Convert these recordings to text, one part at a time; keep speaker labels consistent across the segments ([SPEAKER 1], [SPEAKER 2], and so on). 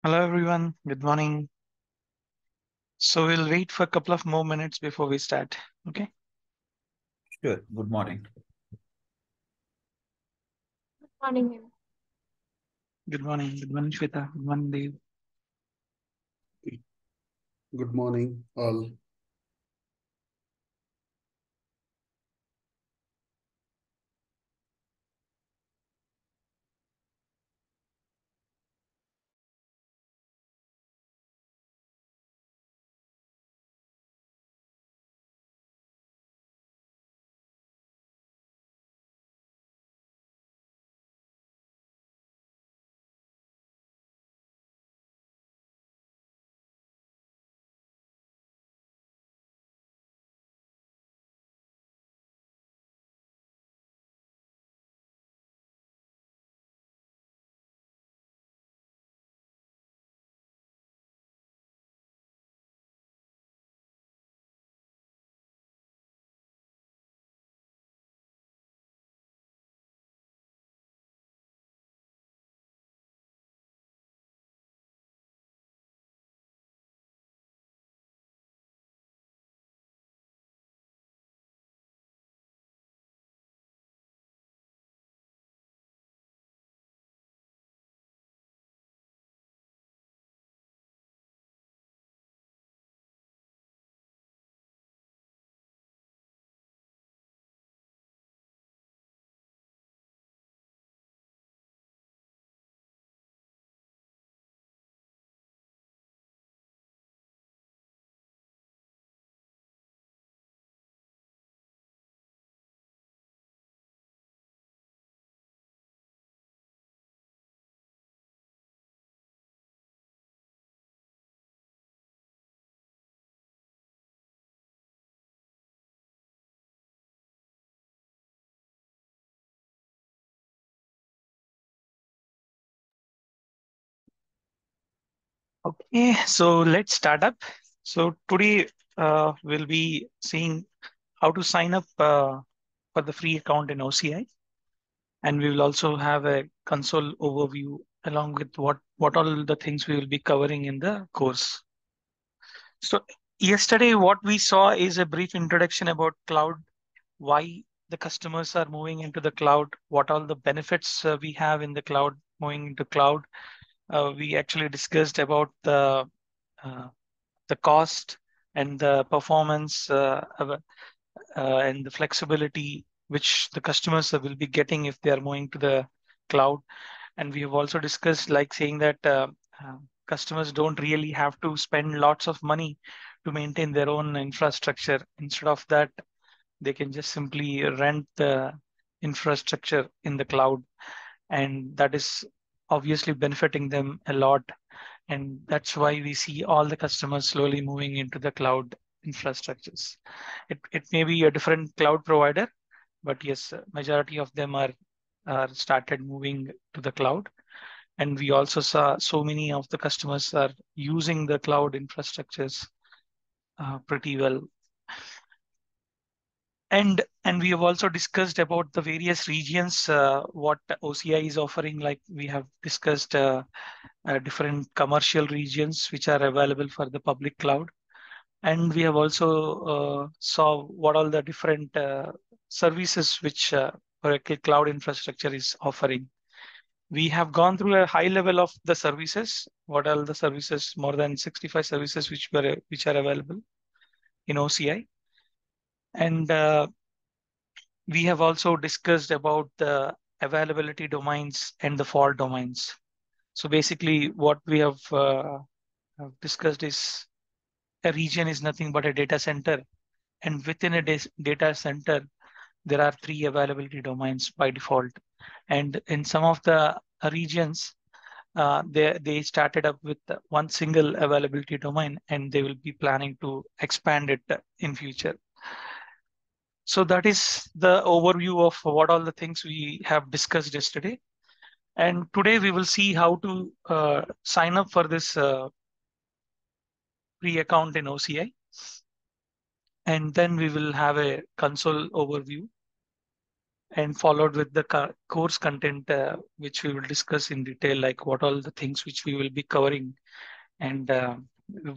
[SPEAKER 1] Hello everyone, good morning. So we'll wait for a couple of more minutes before we start. Okay.
[SPEAKER 2] Sure. Good morning.
[SPEAKER 3] Morning.
[SPEAKER 1] Good morning. Good morning, Shweta. Good morning, Dave.
[SPEAKER 4] Good morning, all.
[SPEAKER 1] Okay, so let's start up. So today we'll be seeing how to sign up for the free account in OCI, and we will also have a console overview along with what all the things we will be covering in the course. So yesterday, what we saw is a brief introduction about cloud, why the customers are moving into the cloud, what all the benefits we have in the cloud, moving into cloud. We actually discussed about uh, the cost and the performance and the flexibility which the customers will be getting if they are moving to the cloud. And we have also discussed like saying that uh, customers don't really have to spend lots of money to maintain their own infrastructure. Instead of that, they can just simply rent the infrastructure in the cloud, and that is obviously benefiting them a lot. And that's why we see all the customers slowly moving into the cloud infrastructures. It may be a different cloud provider, but yes, majority of them are started moving to the cloud. And we also saw so many of the customers are using the cloud infrastructures pretty well. And we have also discussed about the various regions, what OCI is offering. Like we have discussed different commercial regions which are available for the public cloud. And we have also saw what all the different services which Oracle Cloud Infrastructure is offering. We have gone through a high level of the services, what are the services, more than 65 services which are available in OCI. And we have also discussed about the availability domains and the fault domains. So basically what we have discussed is a region is nothing but a data center. And within a data center, there are three availability domains by default. And in some of the regions, they started up with one single availability domain, and they will be planning to expand it in future. So that is the overview of what all the things we have discussed yesterday. And today we will see how to sign up for this free account in OCI. And then we will have a console overview. and followed with the course content, which we will discuss in detail, like what all the things which we will be covering, and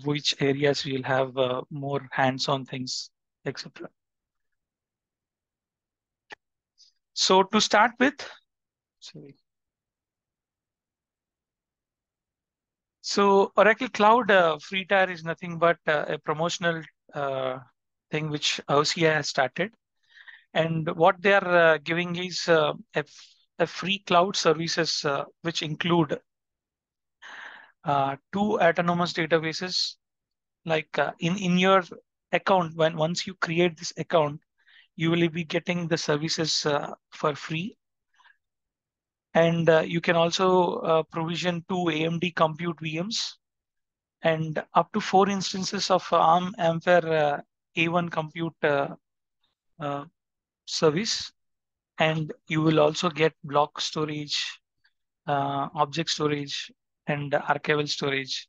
[SPEAKER 1] which areas we'll have more hands-on things, etc. So to start with, sorry. So Oracle Cloud Free Tier is nothing but a promotional thing which OCI has started. And what they are giving is a free cloud services which include two autonomous databases. Like in your account, when once you create this account, you will be getting the services for free. And you can also provision two AMD compute VMs and up to 4 instances of ARM Ampere A1 compute uh, service. And you will also get block storage, object storage, and archival storage,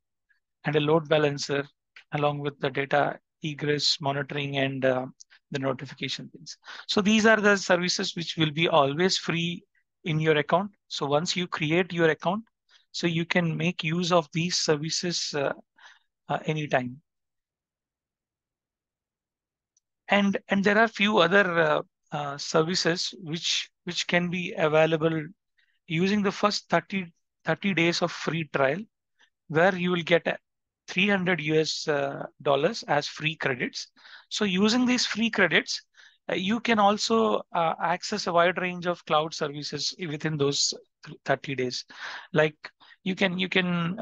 [SPEAKER 1] and a load balancer, along with the data egress monitoring and the notification things. So these are the services which will be always free in your account. So once you create your account, so you can make use of these services anytime. And there are few other services which can be available using the first 30 days of free trial, where you will get 300 US dollars as free credits. So using these free credits, you can also access a wide range of cloud services within those 30 days. Like you can provision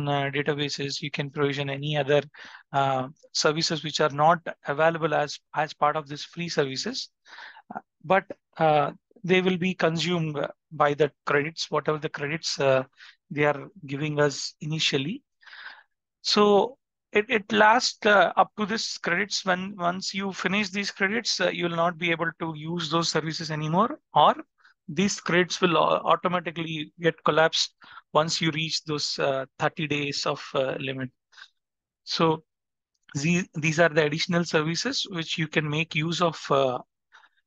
[SPEAKER 1] databases, you can provision any other services which are not available as part of this free services, but uh, they will be consumed by the credits, whatever the credits they are giving us initially. So it lasts up to this credits. When once you finish these credits, you will not be able to use those services anymore, or these credits will automatically get collapsed once you reach those 30 days of limit. So these are the additional services which you can make use of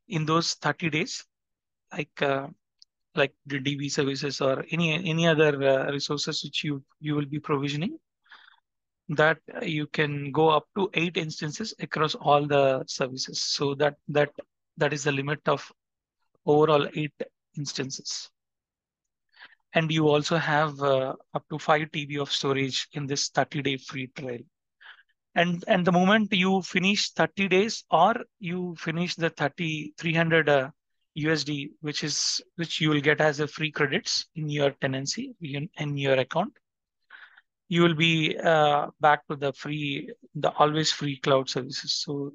[SPEAKER 1] in those 30 days, like like the DB services or any other resources which you will be provisioning, that you can go up to 8 instances across all the services. So that is the limit of overall 8 instances. And you also have up to 5 TB of storage in this 30-day free trial. And the moment you finish 30 days, or you finish the 300 USD, which you will get as a free credits in your tenancy in your account, you will be back to the always free cloud services. So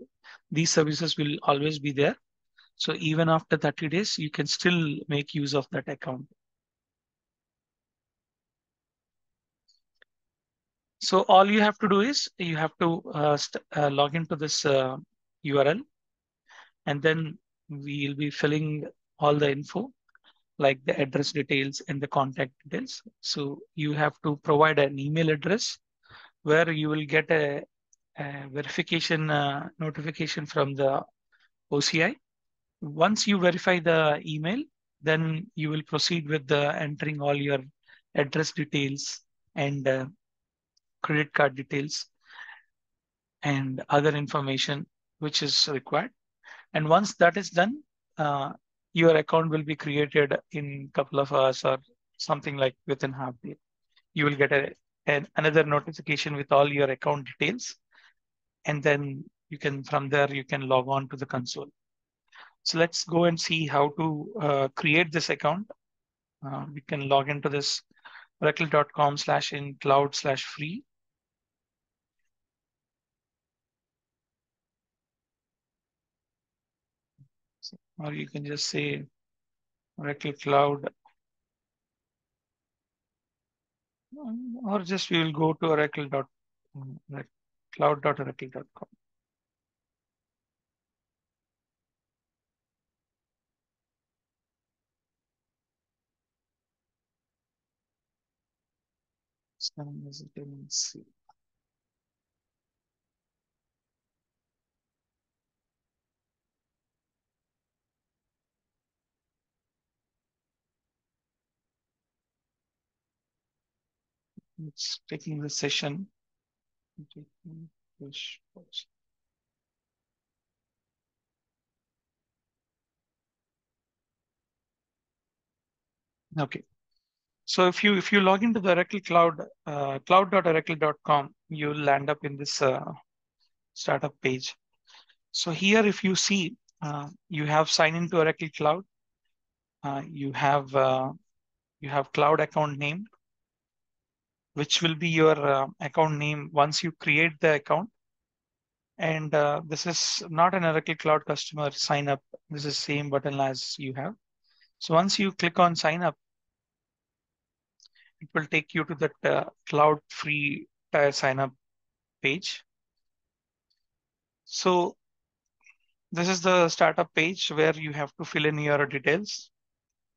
[SPEAKER 1] these services will always be there. So even after 30 days, you can still make use of that account. So all you have to do is you have to log into this URL, and then we'll be filling all the info, like the address details and the contact details. So you have to provide an email address where you will get a verification notification from the OCI. Once you verify the email, then you will proceed with the entering all your address details and credit card details and other information which is required. And once that is done, your account will be created in a couple of hours or something like within half day. You will get another notification with all your account details. And then from there, you can log on to the console. So let's go and see how to create this account. We can log into this oracle.com/in-cloud/free. Or you can just say Oracle Cloud, or just we will go to cloud.oracle.com. It's taking the session. Okay. So if you log into the Oracle Cloud, cloud.oracle.com, you'll land up in this startup page. So here, if you see, you have sign into Oracle Cloud. You have cloud account name, which will be your account name once you create the account. And this is not an Oracle Cloud customer sign up. This is same button as you have. So once you click on sign up, it will take you to that cloud free sign up page. So this is the startup page where you have to fill in your details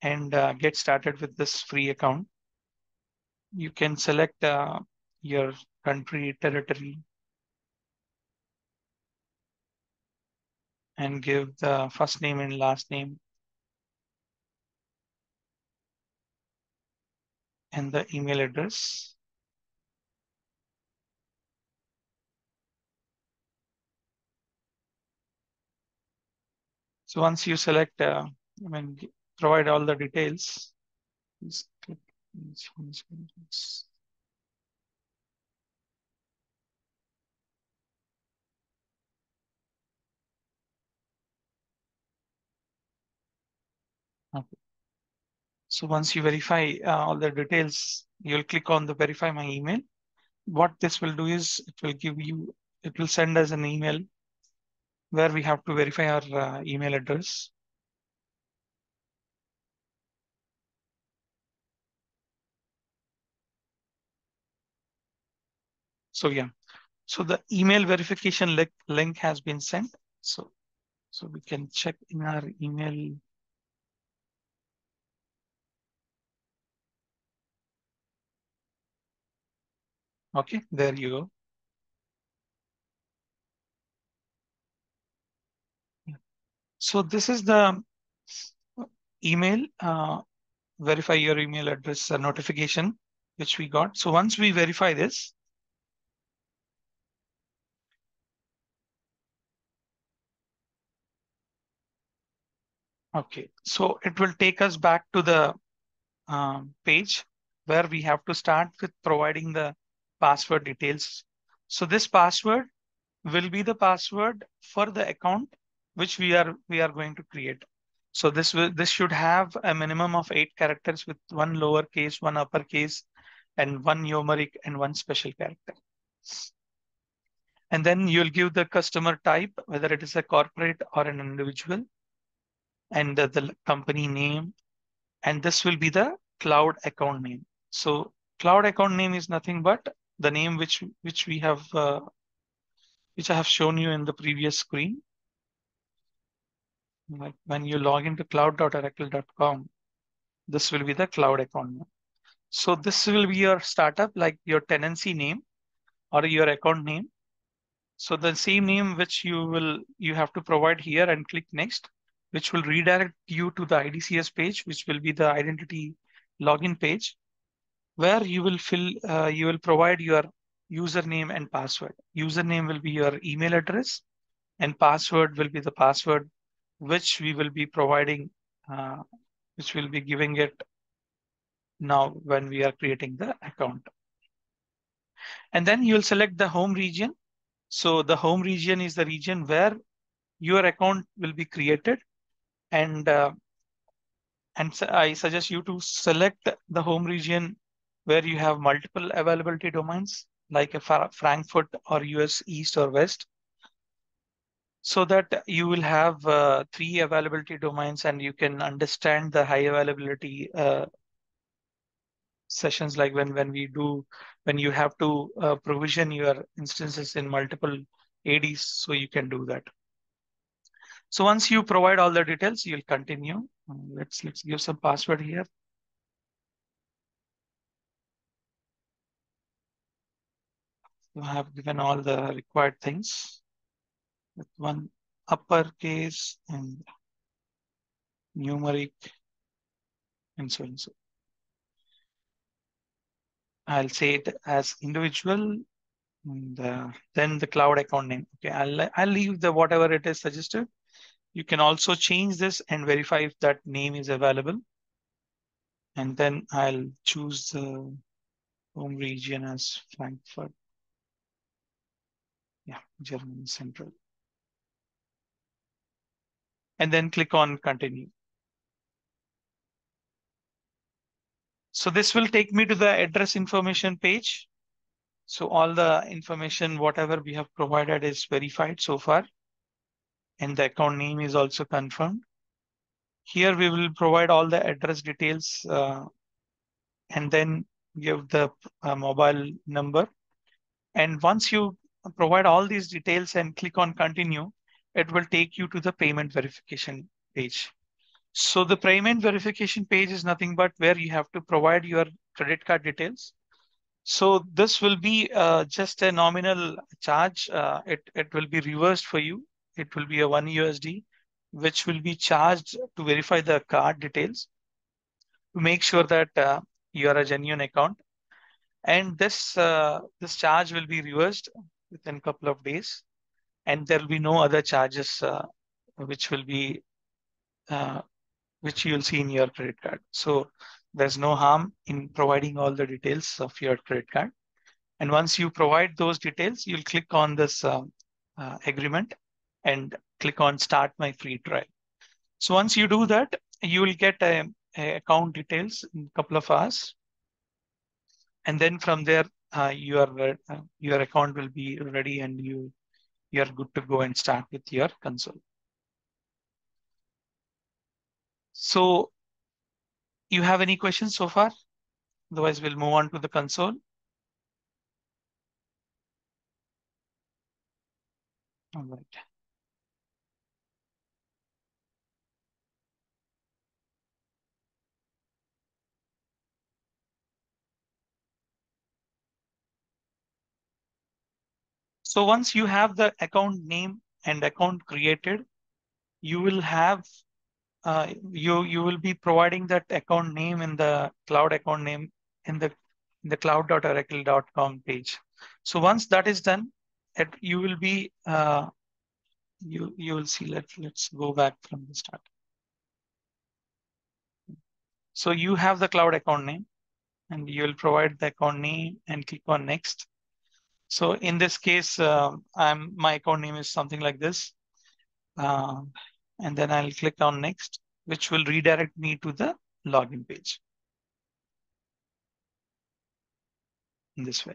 [SPEAKER 1] and get started with this free account. You can select your country, territory, and give the first name and last name and the email address. So once you select, provide all the details. Just click this one. Okay. So once you verify all the details, you'll click on the verify my email. What this will do is it will send us an email where we have to verify our email address. So yeah, so the email verification link has been sent. So we can check in our email. Okay, there you go. So this is the email, verify your email address notification, which we got. So once we verify this, okay, so it will take us back to the page where we have to start with providing the password details. So this password will be the password for the account which we are going to create. So this should have a minimum of 8 characters with one lowercase, one uppercase, and one numeric and one special character. And then you'll give the customer type, whether it is a corporate or an individual, and the company name, and this will be the cloud account name. So cloud account name is nothing but the name which we have which I have shown you in the previous screen. Like when you log into cloud.oracle.com, this will be the cloud account name. So this will be your startup, like your tenancy name or your account name. So the same name which you have to provide here and click next, which will redirect you to the IDCS page, which will be the identity login page, where you will provide your username and password. Username will be your email address and password will be the password which we will be providing, which will be giving it now when we are creating the account. And then you'll select the home region. So the home region is the region where your account will be created. And I suggest you to select the home region where you have multiple availability domains like a Frankfurt or US East or West, so that you will have 3 availability domains and you can understand the high availability sessions, like when you have to provision your instances in multiple ADs, so you can do that. So once you provide all the details, you'll continue. Let's give some password here. You have given all the required things with one uppercase and numeric and so on. So I'll say it as individual, and then the cloud account name. Okay, I'll leave the whatever it is suggested. You can also change this and verify if that name is available. And then I'll choose the home region as Frankfurt. Yeah, German Central. And then click on continue. So this will take me to the address information page. So all the information, whatever we have provided is verified so far. And the account name is also confirmed. Here we will provide all the address details and then give the mobile number. And once you provide all these details and click on continue, it will take you to the payment verification page. So the payment verification page is nothing but where you have to provide your credit card details. So this will be just a nominal charge. It will be reversed for you. It will be a 1 USD, which will be charged to verify the card details to make sure that you are a genuine account. And this charge will be reversed within a couple of days, and there will be no other charges which will be uh, which you'll see in your credit card. So there's no harm in providing all the details of your credit card. And once you provide those details, you'll click on this agreement and click on start my free trial. So once you do that, you will get a account details in a couple of hours. And then from there, your account will be ready and you're good to go and start with your console. So you have any questions so far? Otherwise, we'll move on to the console. All right. So once you have the account name and account created, you will have you will be providing that account name in the cloud account name in the cloud.oracle.com page. So once that is done, you will be you will see. Let's go back from the start. So you have the cloud account name, and you will provide the account name and click on next. So in this case, my account name is something like this. And then I'll click on next, which will redirect me to the login page in this way.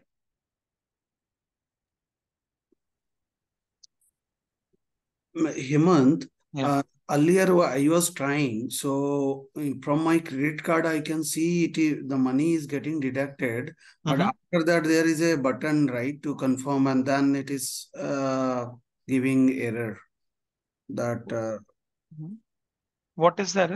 [SPEAKER 4] Hemant,
[SPEAKER 1] Yeah.
[SPEAKER 4] earlier I was trying. So from my credit card, I can see the money is getting deducted. But after that, there is a button, right, to confirm, and then it is giving error. That
[SPEAKER 1] What is that?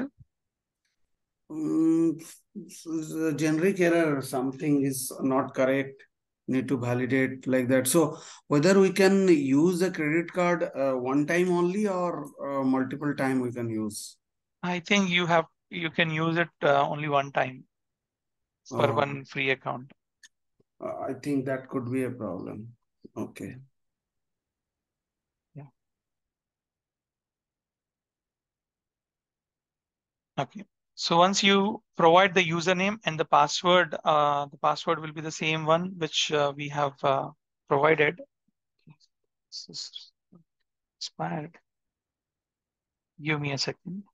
[SPEAKER 4] generic error, something is not correct. Need to validate like that. So whether we can use the credit card one time only or multiple time we can use.
[SPEAKER 1] I think you can use it only one time for one free account.
[SPEAKER 4] I think that could be a problem. Okay.
[SPEAKER 1] Yeah. Okay. So once you provide the username and the password will be the same one which we have provided. This is expired. Give me a second.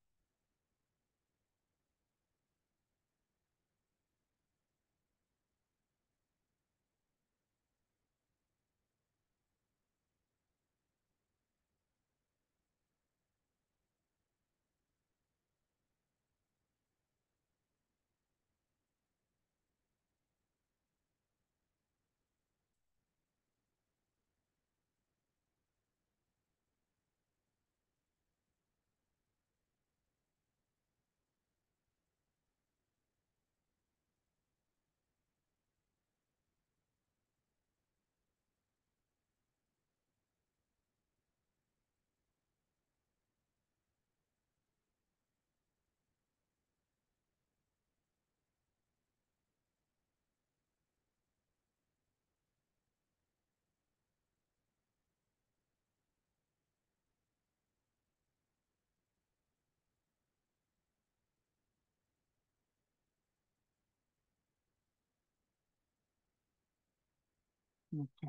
[SPEAKER 1] Okay.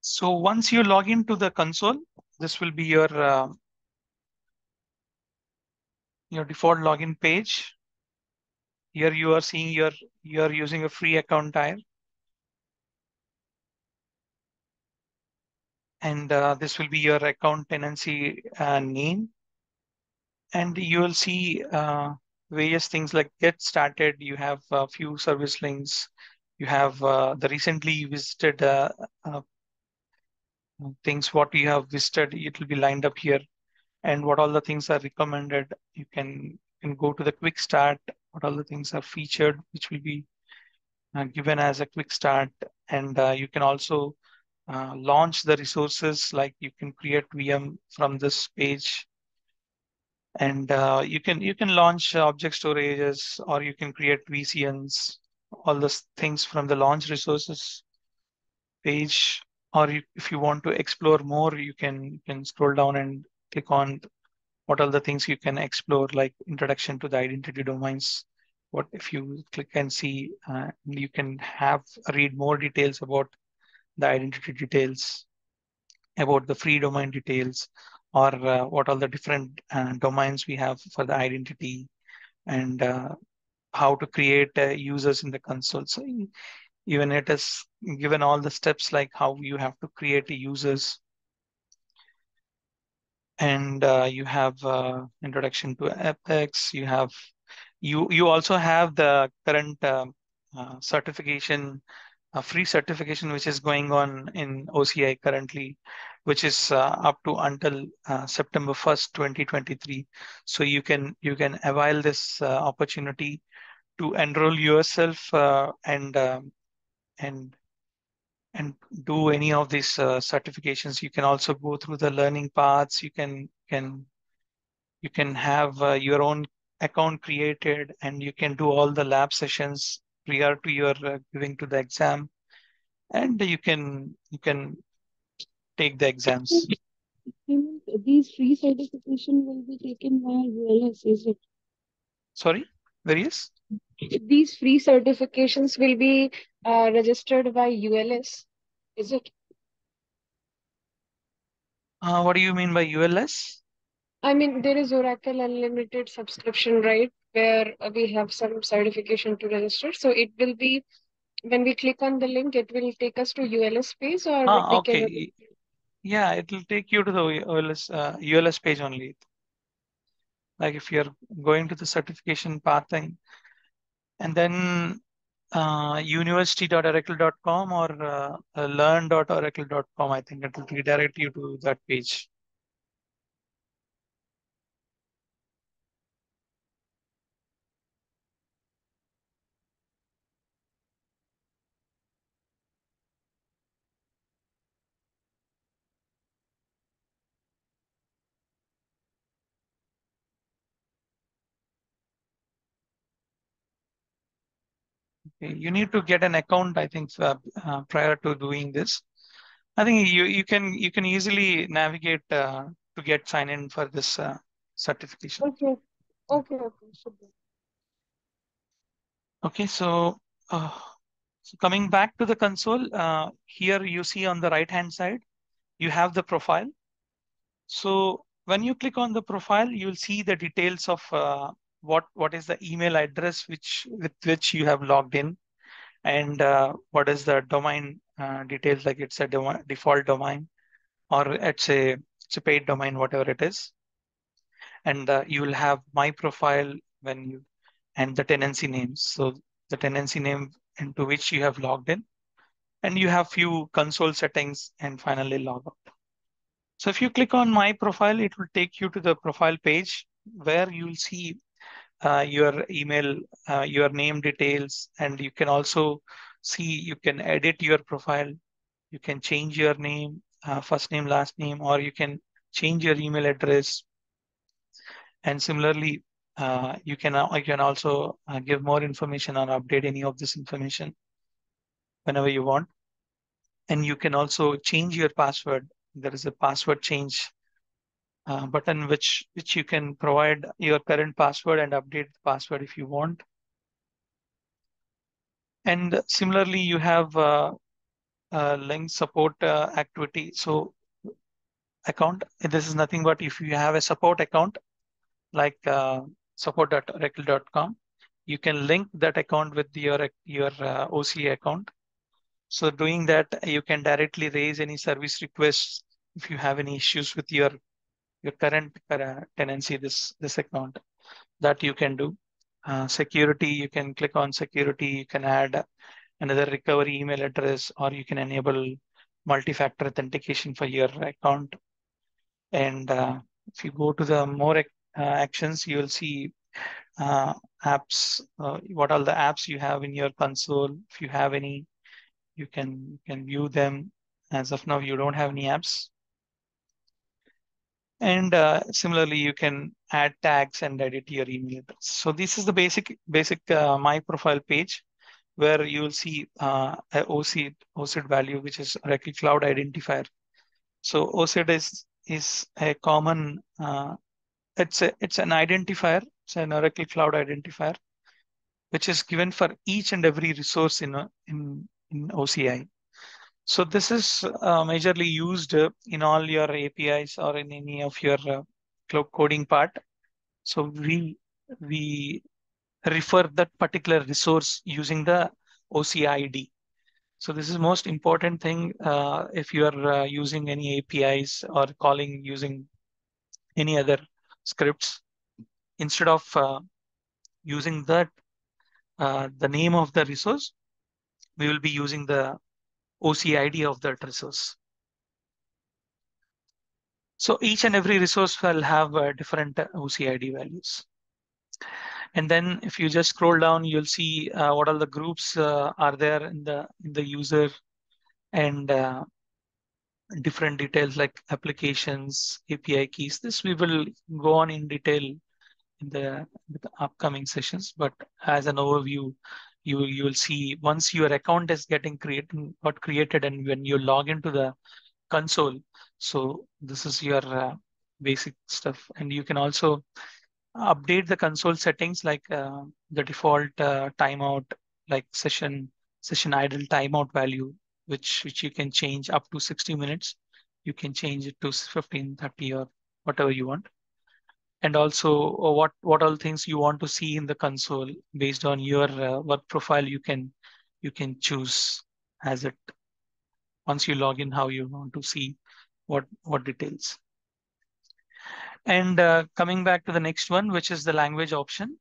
[SPEAKER 1] So once you log into the console, this will be your default login page. Here you are seeing you're using a free account type, and this will be your account tenancy name. And you will see various things like get started. You have a few service links. You have the recently visited uh, things, what you have visited, it will be lined up here. And what all the things are recommended. You can go to the quick start. What all the things are featured, which will be given as a quick start. And you can also launch the resources, like you can create VM from this page. And you can launch object storages, or you can create VCNs, all those things from the launch resources page. Or if you want to explore more, you can scroll down and click on what are the things you can explore, like introduction to the identity domains. What if you click and see, you can have read more details about the identity details, about the free domain details, or what are the different domains we have for the identity, and how to create users in the console. So even it is given all the steps, like how you have to create users. And you have introduction to Apex. You also have the current certification, free certification, which is going on in OCI currently, which is up to until September 1st, 2023. So you can avail this opportunity to enroll yourself, and and do any of these certifications. You can also go through the learning paths. You can have your own account created, and you can do all the lab sessions prior to your giving to the exam, and you can take the exams.
[SPEAKER 3] These free certification will be taken by ULS, is it?
[SPEAKER 1] Sorry, various.
[SPEAKER 3] These free certifications will be registered by ULS, is it?
[SPEAKER 1] What do you mean by ULS?
[SPEAKER 3] I mean, there is Oracle Unlimited subscription, right? Where we have some certification to register. So it will be, when we click on the link, it will take us to ULS page, or we can.
[SPEAKER 1] Okay. Yeah, it will take you to the ULS page only. Like if you're going to the certification path thing, and then university.oracle.com, or learn.oracle.com, I think it will redirect you to that page. Okay. You need to get an account, I think, prior to doing this. I think you can easily navigate to get sign in for this certification.
[SPEAKER 3] Okay, okay, should be.
[SPEAKER 1] Okay, uh, so coming back to the console, here you see on the right hand side, you have the profile. So when you click on the profile, you'll see the details of what is the email address with which you have logged in, and what is the domain details, like it's a default domain, or it's a paid domain, whatever it is. and you will have my profile and the tenancy names. So the tenancy name into which you have logged in, and you have few console settings, and finally log out. So if you click on my profile, it will take you to the profile page where you will see your email, your name details, and you can also see, you can edit your profile. You can change your name, first name, last name, or you can change your email address. And similarly, you can also give more information or update any of this information whenever you want. And you can also change your password. There is a password change button which you can provide your current password and update the password if you want. And similarly, you have link support activity. So account, this is nothing but if you have a support account like support.oracle.com, you can link that account with your OCI account. So doing that, you can directly raise any service requests if you have any issues with your current tenancy, this account, that you can do. Security, you can click on security, you can add another recovery email address, or you can enable multi-factor authentication for your account. And if you go to the more actions, you will see apps, what are the apps you have in your console. If you have any, you can view them. As of now, you don't have any apps. And similarly, you can add tags and edit your email address. So this is the basic my profile page, where you will see a OCID value, which is Oracle Cloud Identifier. So OCID is a common, it's an identifier, it's an Oracle Cloud Identifier, which is given for each and every resource in OCI. So this is majorly used in all your APIs or in any of your cloud coding part. So we refer that particular resource using the OCID. So this is most important thing if you are using any APIs or calling using any other scripts. Instead of using that the name of the resource, we will be using the OCID of that resource. So each and every resource will have different OCID values. And then if you just scroll down, you'll see what all the groups are there in the user, and different details like applications, API keys. This we will go on in detail in the upcoming sessions. But as an overview, you will see once your account is got created, and when you log into the console, so this is your basic stuff. And you can also update the console settings, like the default timeout, like session idle timeout value, which you can change up to 60 minutes. You can change it to 15, 30, or whatever you want. And also what all things you want to see in the console based on your work profile, you can choose as it once you log in, how you want to see what details. And coming back to the next one, which is the language option,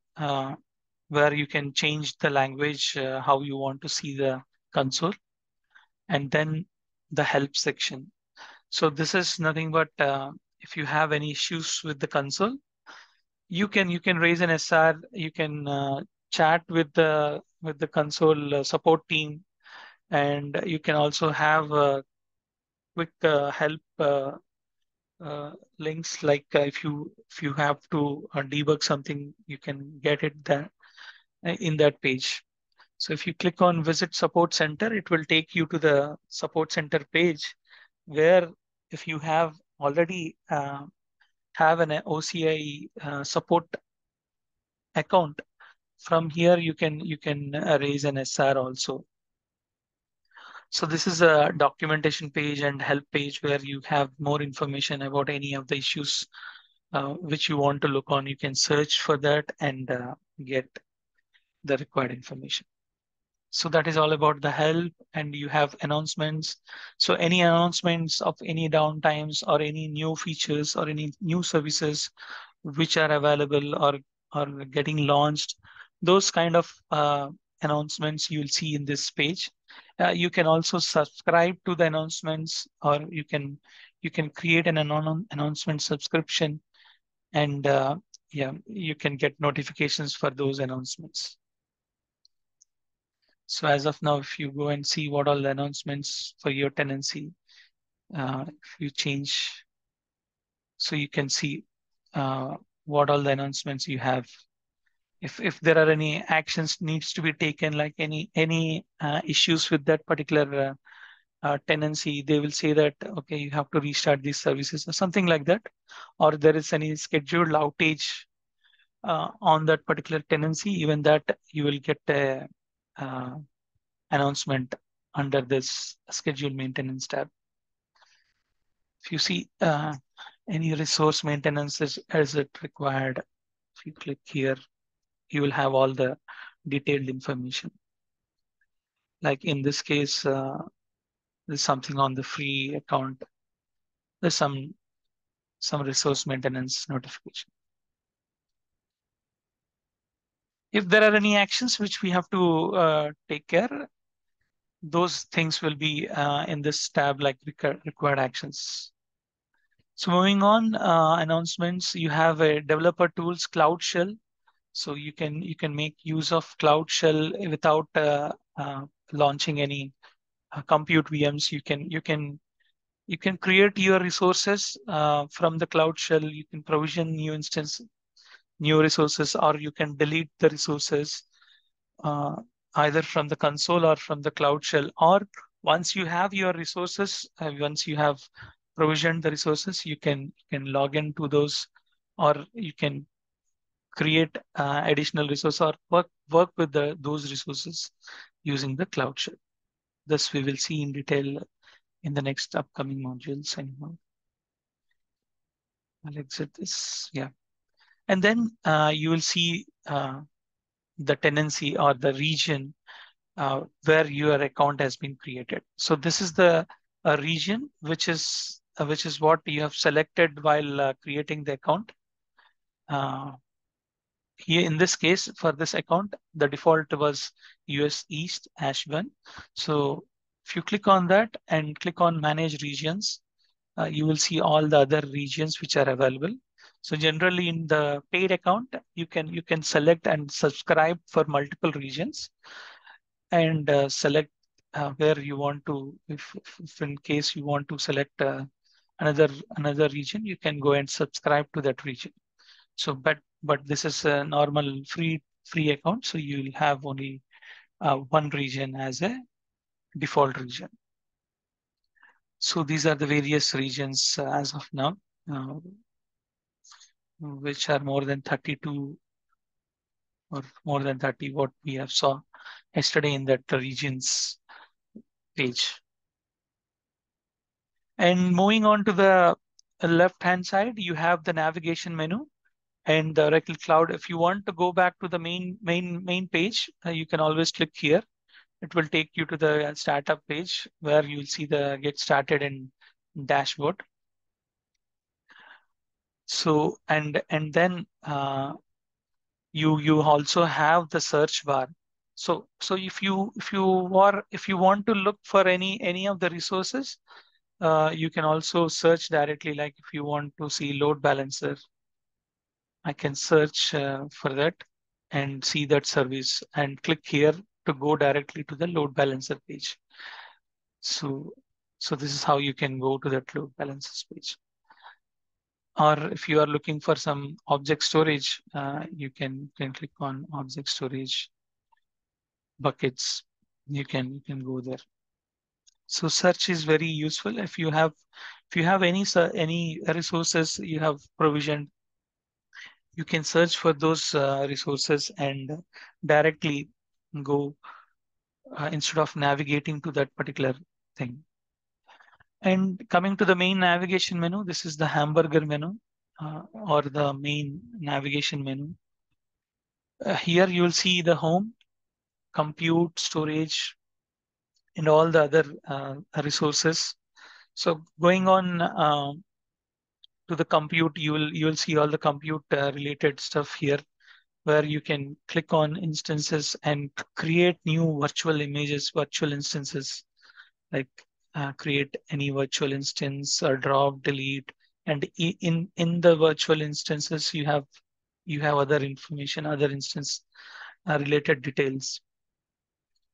[SPEAKER 1] where you can change the language, how you want to see the console. And then the help section. So this is nothing but if you have any issues with the console, you can raise an SR, you can chat with the console support team, and you can also have quick help links, like if you have to debug something, you can get it there in that page. So if you click on visit support center, it will take you to the support center page, where if you have already have an OCI support account, from here you can raise an SR also. So this is a documentation page and help page where you have more information about any of the issues which you want to look on. You can search for that and get the required information. So that is all about the help, and you have announcements. So any announcements of any downtimes or any new features or any new services which are available or getting launched. Those kind of announcements you'll see in this page. You can also subscribe to the announcements, or you can create an announcement subscription, and yeah, you can get notifications for those announcements. So as of now, if you go and see what all the announcements for your tenancy, if you change, so you can see what all the announcements you have. If there are any actions needs to be taken, like any issues with that particular tenancy, they will say that, okay, you have to restart these services or something like that, or there is any scheduled outage on that particular tenancy, even that you will get a announcement under this scheduled maintenance tab. If you see any resource maintenance as it required, if you click here, you will have all the detailed information. Like in this case, there's something on the free account. There's some resource maintenance notification. If there are any actions which we have to take care, those things will be in this tab, like required actions. So moving on, announcements, you have a developer tools Cloud Shell. So you can make use of Cloud Shell without launching any compute VMs. You can create your resources from the Cloud Shell. You can provision new resources, or you can delete the resources uh, either from the console or from the Cloud Shell. Or once you have your resources, once you have provisioned the resources, you can log into those, or you can create additional resource, or work with those resources using the Cloud Shell. This we will see in detail in the next upcoming modules. Anyhow, I'll exit this. Yeah, and then you will see the tenancy or the region where your account has been created. So this is the region which is what you have selected while creating the account. Here in this case, for this account, the default was US East #1. So if you click on that and click on Manage Regions, you will see all the other regions which are available. So generally in the paid account, you can select and subscribe for multiple regions, and select where you want to. If in case you want to select another region, you can go and subscribe to that region. So, but this is a normal free account, so you'll have only one region as a default region. So these are the various regions as of now, which are more than 32 or more than 30, what we have saw yesterday in that regions page. And moving on to the left-hand side, you have the navigation menu and the Oracle Cloud. If you want to go back to the main page, you can always click here. It will take you to the startup page where you'll see the get started and dashboard. So and then you also have the search bar. So if you want to look for any of the resources, you can also search directly. Like if you want to see load balancer, I can search for that and see that service and click here to go directly to the load balancer page. So this is how you can go to that load balancers page. Or if you are looking for some object storage, you can click on object storage buckets. You can go there. So search is very useful. If you have any resources you have provisioned, you can search for those resources and directly go instead of navigating to that particular thing. And coming to the main navigation menu, this is the hamburger menu or the main navigation menu. Here you will see the home, compute, storage, and all the other resources. So going on to the compute, you will see all the compute related stuff here, where you can click on instances and create new virtual images, virtual instances, like create any virtual instance or drop, delete, and in the virtual instances you have other information, other instance related details,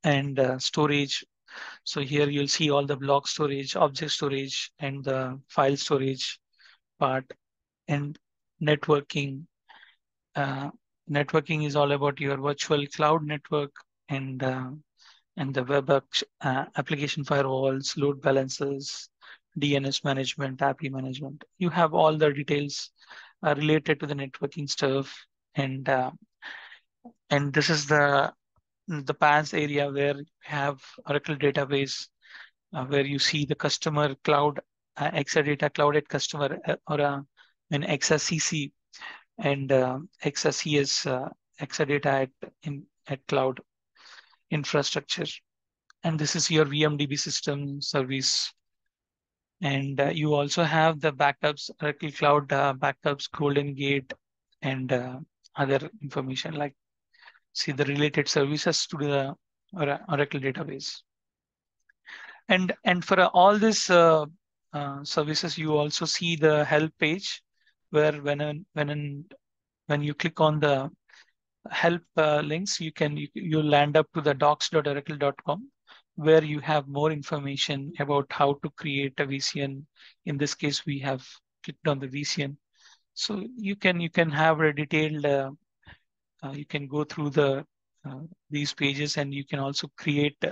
[SPEAKER 1] and storage. So here you'll see all the block storage, object storage, and the file storage part, and networking. Uh, Networking is all about your virtual cloud network, and the web application firewalls, load balancers, DNS management, API management. You have all the details related to the networking stuff, and this is the PaaS area where you have Oracle database, where you see the customer cloud, Exadata cloud at customer, or an XSCC, and XSCS, Exadata at cloud infrastructure. And this is your VMDB system service. And you also have the backups, Oracle Cloud backups, Golden Gate, and other information, like see the related services to the Oracle database. And for all these services, you also see the help page, where when you click on the help links, you'll land up to the docs.oracle.com, where you have more information about how to create a VCN. In this case, we have clicked on the VCN, so you can have a detailed. You can go through these pages, and you can also create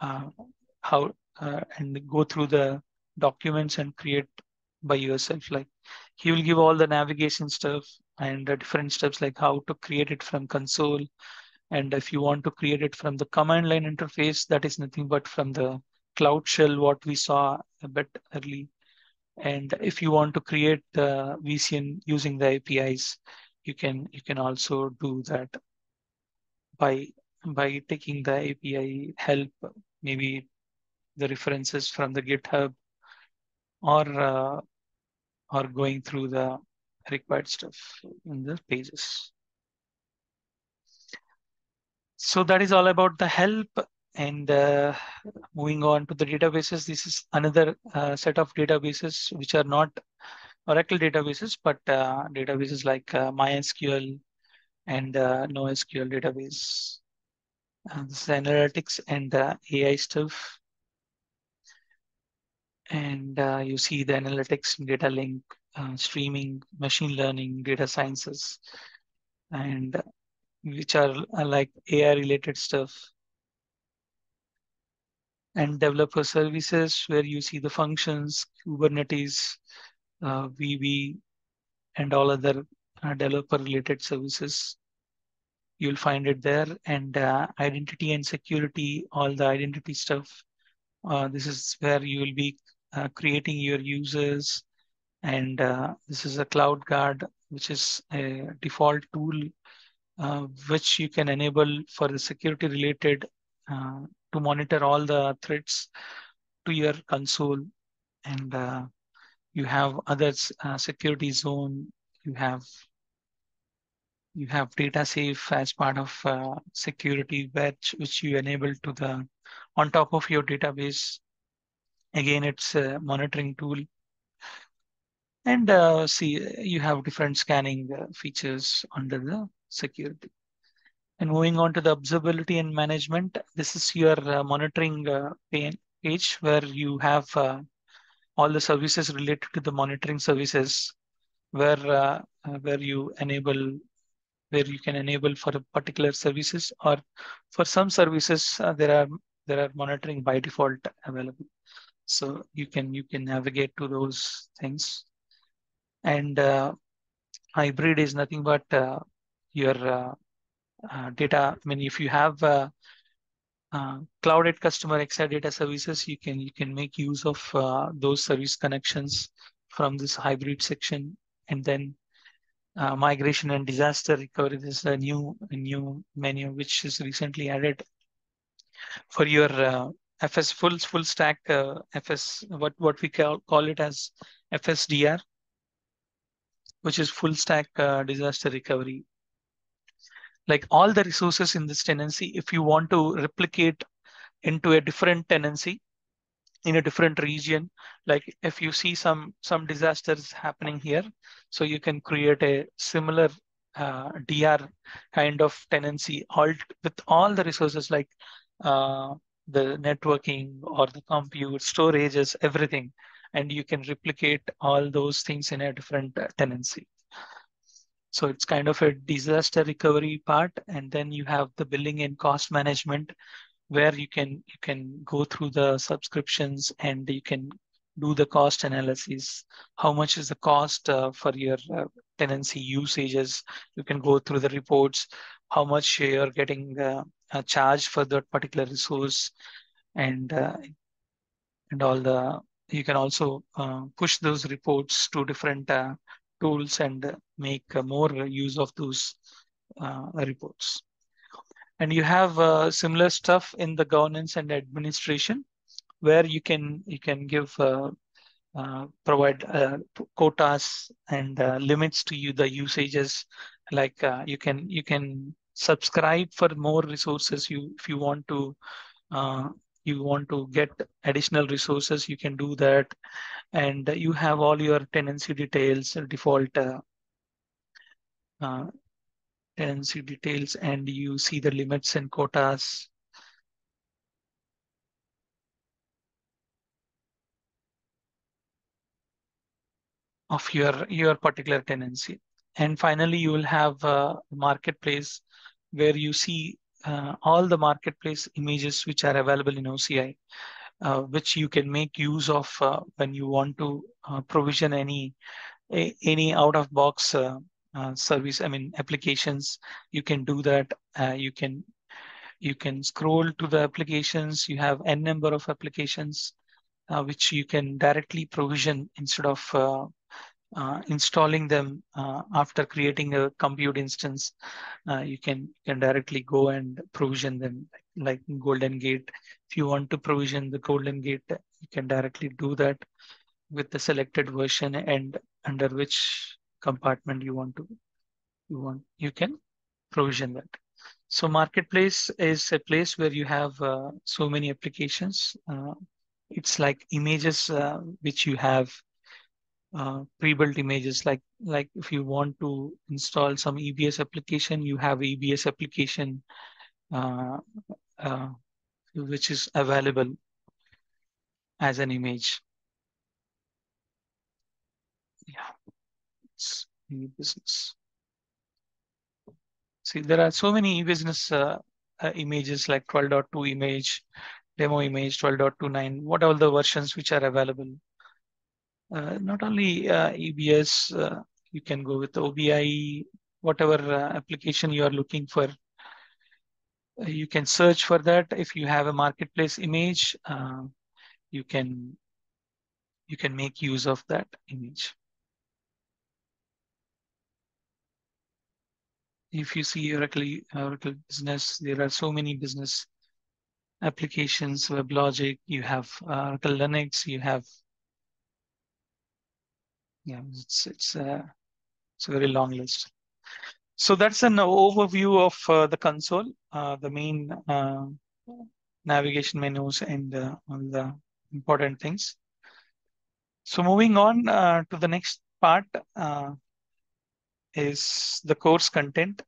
[SPEAKER 1] uh, how and go through the documents and create by yourself. Like he will give all the navigation stuff and the different steps, like how to create it from console. And if you want to create it from the command line interface, that is nothing but from the Cloud Shell, what we saw a bit early. And if you want to create the VCN using the APIs, you can also do that by taking the API help, maybe the references from the GitHub, or going through the required stuff in the pages. So that is all about the help. And moving on to the databases, this is another set of databases which are not Oracle databases, but databases like MySQL and NoSQL database. This is analytics and AI stuff. And you see the analytics, data link, streaming, machine learning, data sciences, and which are like AI related stuff. And developer services, where you see the functions, Kubernetes, VB, and all other developer related services. You'll find it there. And identity and security, all the identity stuff. This is where you will be creating your users. And this is a Cloud Guard, which is a default tool which you can enable for the security related, to monitor all the threats to your console. And you have others, security zone. You have data safe as part of security which you enable to the on top of your database. Again, it's a monitoring tool. And see, you have different scanning features under the security. And moving on to the observability and management, this is your monitoring page, where you have all the services related to the monitoring services, where you can enable for a particular services, or for some services there are monitoring by default available. So you can navigate to those things. And hybrid is nothing but your data. I mean, if you have cloud at customer Exadata services, you can make use of those service connections from this hybrid section. And then migration and disaster recovery. This is a new menu which is recently added for your FS full stack FS, what we call it as FSDR. which is full stack disaster recovery. Like all the resources in this tenancy, if you want to replicate into a different tenancy in a different region, like if you see some disasters happening here, so you can create a similar DR kind of tenancy all with all the resources like uh, the networking or the compute, storages, everything, and you can replicate all those things in a different tenancy. So it's kind of a disaster recovery part, and then you have the billing and cost management where you can go through the subscriptions and you can do the cost analysis. How much is the cost for your tenancy usages? You can go through the reports, how much you're getting charged for that particular resource, and all the you can also push those reports to different tools and make more use of those reports. And you have similar stuff in the governance and administration where you can give provide quotas and limits to you the usages. Like you can subscribe for more resources. If uh, you want to get additional resources, you can do that. And you have all your tenancy details, default uh, tenancy details, and you see the limits and quotas. Of your particular tenancy. And finally, you will have a marketplace where you see all the marketplace images which are available in OCI, which you can make use of when you want to provision any out of box service. I mean applications. You can do that. You can scroll to the applications. You have n number of applications which you can directly provision instead of installing them after creating a compute instance. You can directly go and provision them like Golden Gate. If you want to provision the Golden Gate, you can directly do that with the selected version and under which compartment you can provision that. So marketplace is a place where you have so many applications. It's like images which you have pre-built images, like if you want to install some EBS application, you have EBS application uh, uh, which is available as an image. Yeah, it's e-business. See, there are so many e-business images like 12.2 image, demo image, 12.29, what are the versions which are available. Not only EBS, you can go with OBI, whatever application you are looking for. You can search for that. If you have a marketplace image, you can make use of that image. If you see Oracle Business, there are so many business applications. WebLogic, you have Oracle Linux, you have it's a very long list. So that's an overview of the console, the main navigation menus and all the important things. So moving on to the next part is the course content.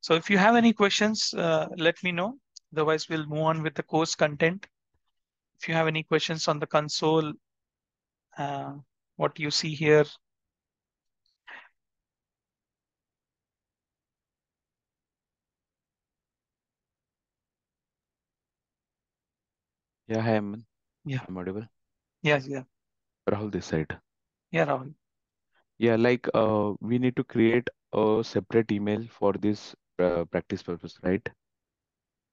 [SPEAKER 1] So if you have any questions, let me know. Otherwise, we'll move on with the course content. If you have any questions on the console, uh, what you see here.
[SPEAKER 5] Yeah, hi, Aman.
[SPEAKER 1] Yeah.
[SPEAKER 5] I'm audible.
[SPEAKER 1] Yes. Yeah.
[SPEAKER 5] Rahul this side.
[SPEAKER 1] Yeah, Rahul.
[SPEAKER 5] Yeah, like we need to create a separate email for this practice purpose, right?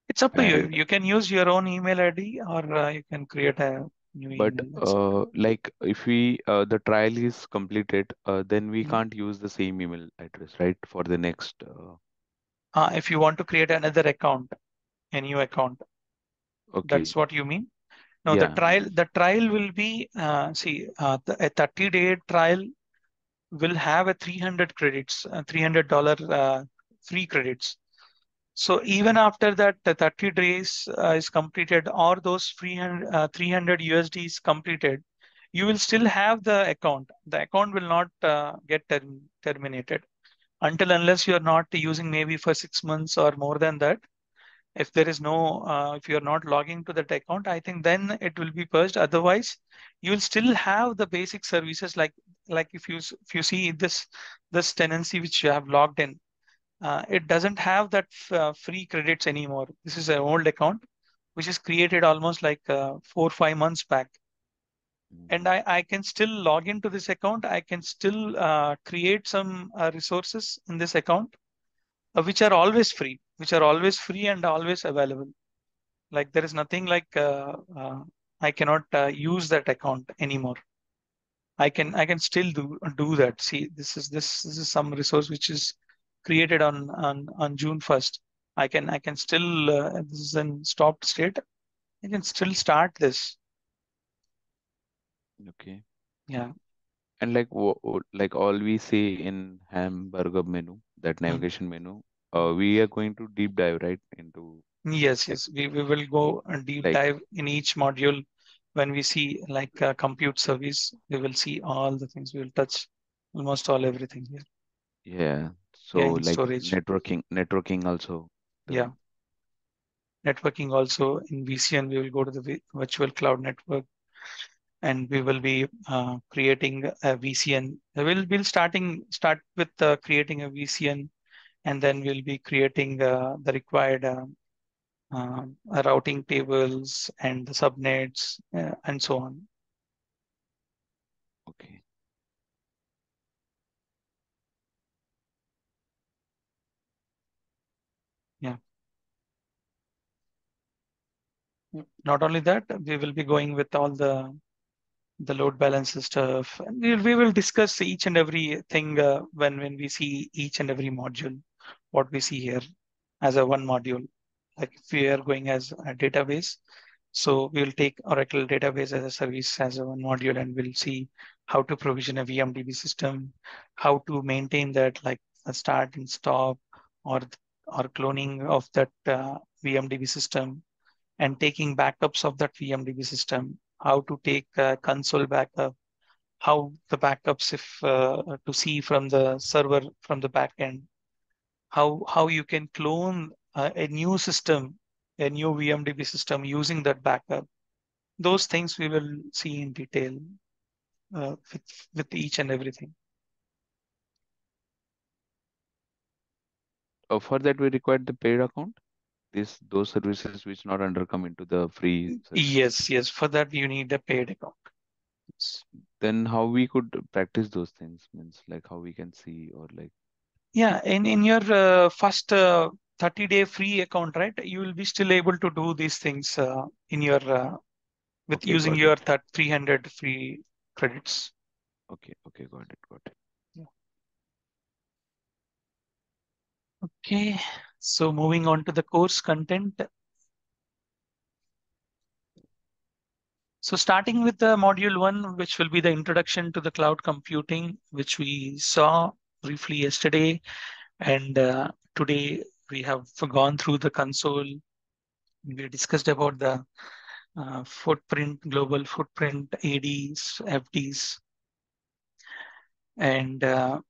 [SPEAKER 1] It's up to you.
[SPEAKER 5] And
[SPEAKER 1] You can use your own email ID or you can create a new
[SPEAKER 5] but
[SPEAKER 1] email. That's up to you.
[SPEAKER 5] like if we the trial is completed, then we
[SPEAKER 1] Mhm.
[SPEAKER 5] can't use the same email address, right? For the next.
[SPEAKER 1] If you want to create another account, a new account,
[SPEAKER 5] Okay.
[SPEAKER 1] that's what you mean. No, the
[SPEAKER 5] Yeah.
[SPEAKER 1] trial will be a 30-day trial will have a 300 credits, $300 free credits. So even after that, the 30 days is completed, or those 300 USD is completed, you will still have the account. The account will not get terminated until unless you are not using maybe for 6 months or more than that. If there is no, if you're not logging to that account, I think then it will be purged. Otherwise, you will still have the basic services like if you see this tenancy which you have logged in, it doesn't have that free credits anymore. This is an old account which is created almost like 4 or 5 months back. And I can still log into this account. I can still create some resources in this account, which are always free, and always available. Like there is nothing like I cannot use that account anymore. I can still do that. See, this is some resource which is created on June 1st. I can still this is in stopped state. I can still start this.
[SPEAKER 5] Okay.
[SPEAKER 1] Yeah.
[SPEAKER 5] And like like all we see in hamburger menu, that
[SPEAKER 1] Mm.
[SPEAKER 5] navigation menu, we are going to deep dive right into
[SPEAKER 1] Yes,
[SPEAKER 5] like
[SPEAKER 1] yes. We will go a deep
[SPEAKER 5] like
[SPEAKER 1] dive in each module. When we see like compute service, we will see all the things. We will touch almost all everything here.
[SPEAKER 5] yeah.
[SPEAKER 1] Yeah,
[SPEAKER 5] So
[SPEAKER 1] in
[SPEAKER 5] like
[SPEAKER 1] storage.
[SPEAKER 5] networking also
[SPEAKER 1] Yeah.
[SPEAKER 5] the
[SPEAKER 1] Networking also in VCN, we will go to the virtual cloud network, and we will be creating a VCN. We'll start with creating a VCN, and then we'll be creating the required routing tables and the subnets and so on.
[SPEAKER 5] okay.
[SPEAKER 1] Yeah. Not only that, we will be going with all the load balancer stuff. And we will discuss each and every thing when we see each and every module, what we see here as a one module. Like if we are going as a database, so we will take Oracle database as a service as a one module, and we'll see how to provision a VMDB system, how to maintain that, like a start and stop, or cloning of that VMDB system, and taking backups of that VMDB system, how to take console backup, how the backups if to see from the server from the backend, how you can clone a new system, a new VMDB system using that backup. Those things we will see in detail with each and everything.
[SPEAKER 5] For that we require the paid account. Those services which not under come into the free services.
[SPEAKER 1] Yes, yes. For that you need a paid account. Yes.
[SPEAKER 5] Then how we could practice those things means like how we can see or like
[SPEAKER 1] Yeah, in your first 30-day free account, right? You will be still able to do these things in your with
[SPEAKER 5] okay,
[SPEAKER 1] using
[SPEAKER 5] got
[SPEAKER 1] your
[SPEAKER 5] it.
[SPEAKER 1] 300 free credits.
[SPEAKER 5] Okay, got it.
[SPEAKER 1] Yeah. Okay, so moving on to the course content. So starting with the module 1, which will be the introduction to the cloud computing, which we saw briefly yesterday. And today we have gone through the console. We discussed about the footprint, global footprint, ADs, FDs, and uh,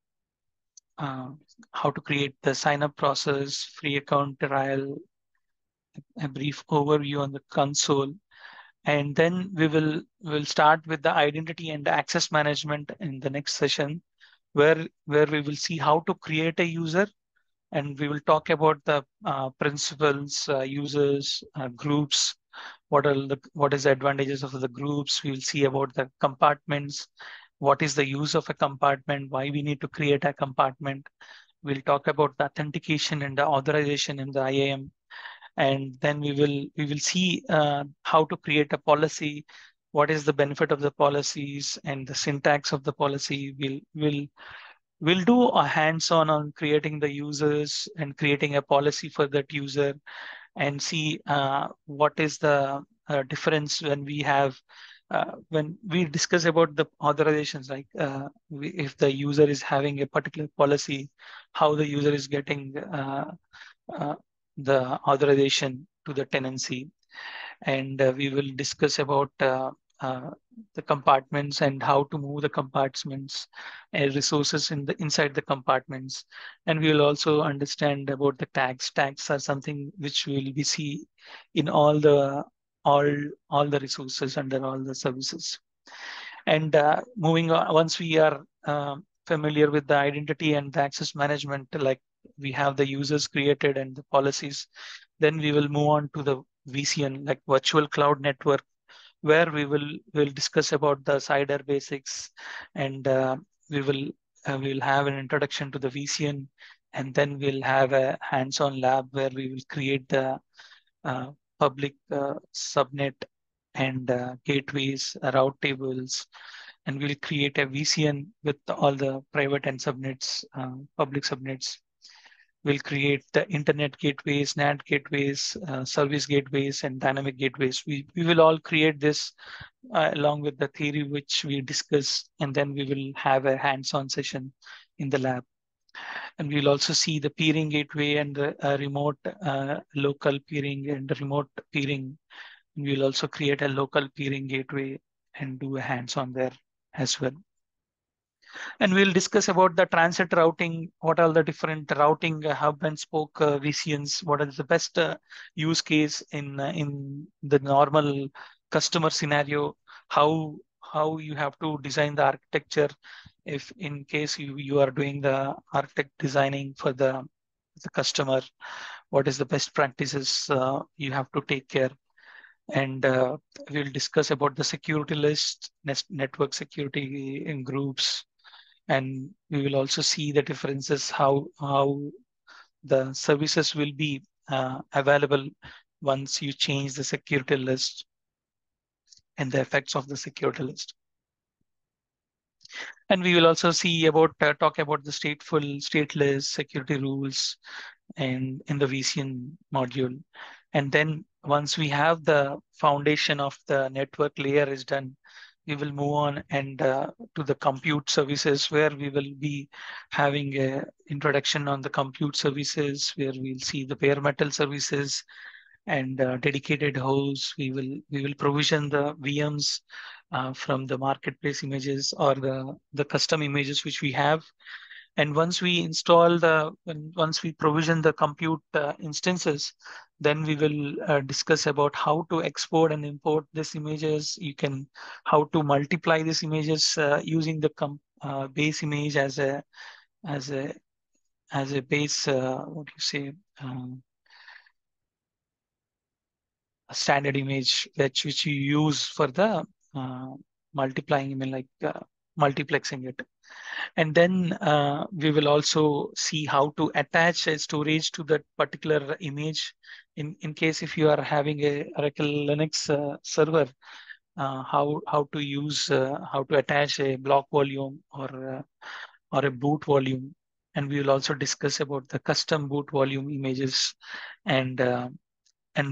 [SPEAKER 1] how to create the sign up process, free account trial, a brief overview on the console. And then we'll start with the identity and access management in the next session, where we will see how to create a user, and we will talk about the principles, users, groups. What is the advantages of the groups? We will see about the compartments. What is the use of a compartment? Why we need to create a compartment? We'll talk about the authentication and the authorization in the IAM, and then we will see how to create a policy. What is the benefit of the policies and the syntax of the policy? We'll do a hands-on on creating the users and creating a policy for that user, and see what is the difference when we have when we discuss about the authorizations, like if the user is having a particular policy, how the user is getting uh, the authorization to the tenancy, and we will discuss about uh, the compartments and how to move the compartments and resources in the inside the compartments. And we will also understand about the tags. Tags are something which we will be see in all all the resources under all the services. And moving on, once we are familiar with the identity and the access management, like we have the users created and the policies, then we will move on to the VCN, like virtual cloud network, where will discuss about the CIDR basics, and we will have an introduction to the VCN, and then we'll have a hands-on lab where we will create the uh, public subnet and gateways, route tables, and we'll create a VCN with all the private and subnets, public subnets. We'll create the internet gateways, NAT gateways, service gateways, and dynamic gateways. We will all create this along with the theory which we discussed, and then we will have a hands-on session in the lab. And we'll also see the peering gateway and the remote local peering and the remote peering. We'll also create a local peering gateway and do a hands-on there as well. And we'll discuss about the transit routing, what are the different routing hub and spoke VCNs, what is the best use case in the normal customer scenario, how you have to design the architecture if in case you are doing the architect designing for the customer, what is the best practices you have to take care. And we'll discuss about the security list, network security in groups, and we will also see the differences how the services will be available once you change the security list and the effects of the security list. And we will also see about talk about the stateful, stateless security rules and in the VCN module. And then once we have the foundation of the network layer is done, we will move on and to the compute services, where we will be having a introduction on the compute services, where we'll see the bare metal services and dedicated hosts. We will provision the VMs from the marketplace images or the custom images which we have. And once we install once we provision the compute instances, then we will discuss about how to export and import these images. You can how to multiply these images using the base image as a as a base what do you say a standard image which you use for the uh, multiplying image, like multiplexing it. And then we will also see how to attach a storage to that particular image. In case if you are having a Oracle Linux server, how to use how to attach a block volume or a boot volume. And we will also discuss about the custom boot volume images, and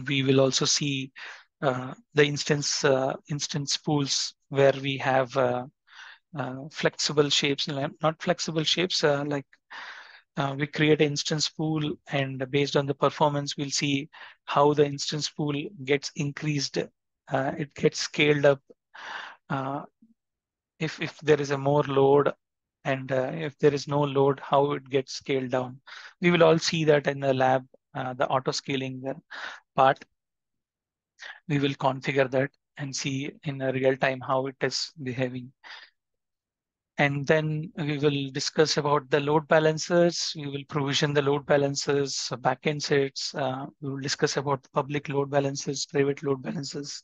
[SPEAKER 1] we will also see the instance pools, where we have flexible shapes, not flexible shapes, like we create an instance pool, and based on the performance, we'll see how the instance pool gets increased. It gets scaled up uh, if there is a more load, and if there is no load, how it gets scaled down. We will all see that in the lab, the auto scaling part. We will configure that and see in a real time how it is behaving. And then we will discuss about the load balancers. We will provision the load balancers, backend sets. We will discuss about the public load balancers, private load balancers.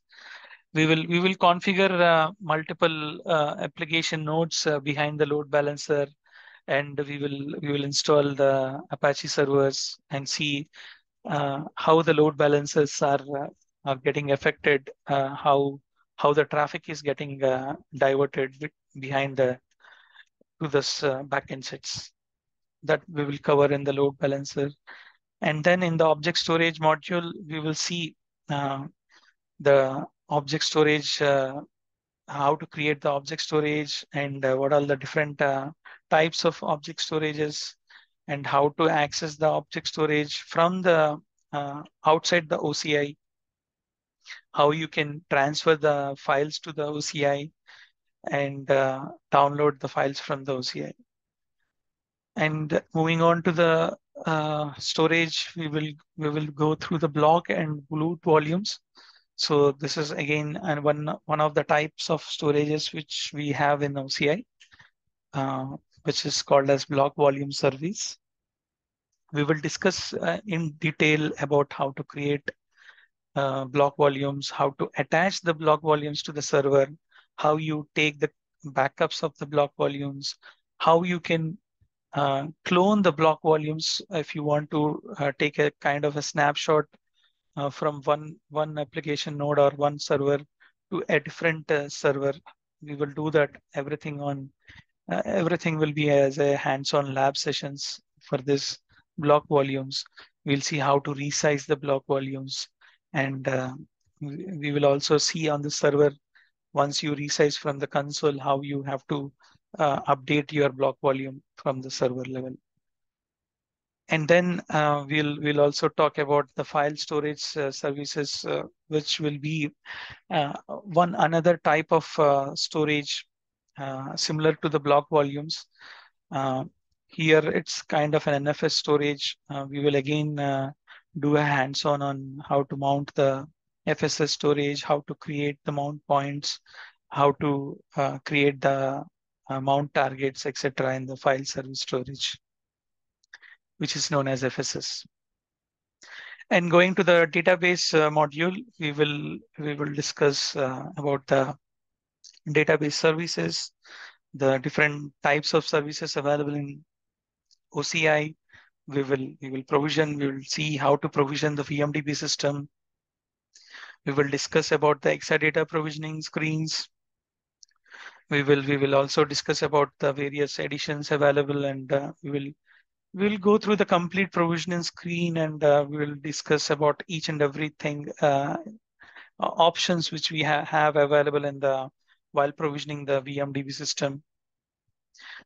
[SPEAKER 1] We will configure multiple application nodes behind the load balancer, and we will install the Apache servers and see how the load balancers are getting affected, how the traffic is getting diverted behind the to this backend sets, that we will cover in the load balancer. And then in the object storage module, we will see the object storage how to create the object storage, and what are the different types of object storages, and how to access the object storage from the outside the OCI, how you can transfer the files to the OCI and download the files from the OCI. And moving on to the storage, we will go through the block and bloat volumes. So this is again and one of the types of storages which we have in OCI, which is called as block volume service. We will discuss in detail about how to create block volumes, how to attach the block volumes to the server, how you take the backups of the block volumes, how you can clone the block volumes if you want to take a kind of a snapshot from one application node or one server to a different server. We will do that. Everything will be as a hands-on lab sessions for this block volumes. We'll see how to resize the block volumes, and we will also see on the server, once you resize from the console, how you have to update your block volume from the server level. And then we'll also talk about the file storage services, which will be one another type of storage similar to the block volumes. Uh, Here it's kind of an NFS storage. We will again do a hands-on on how to mount the FSS storage, how to create the mount points, how to create the mount targets, etc. in the file service storage, which is known as FSS. And going to the database module, we will discuss about the database services, the different types of services available in OCI. We will see how to provision the VMDB system. We will discuss about the Exadata provisioning screens. We will also discuss about the various editions available, and we'll go through the complete provisioning screen, and we will discuss about each and everything options which we have available in the while provisioning the VMDB system.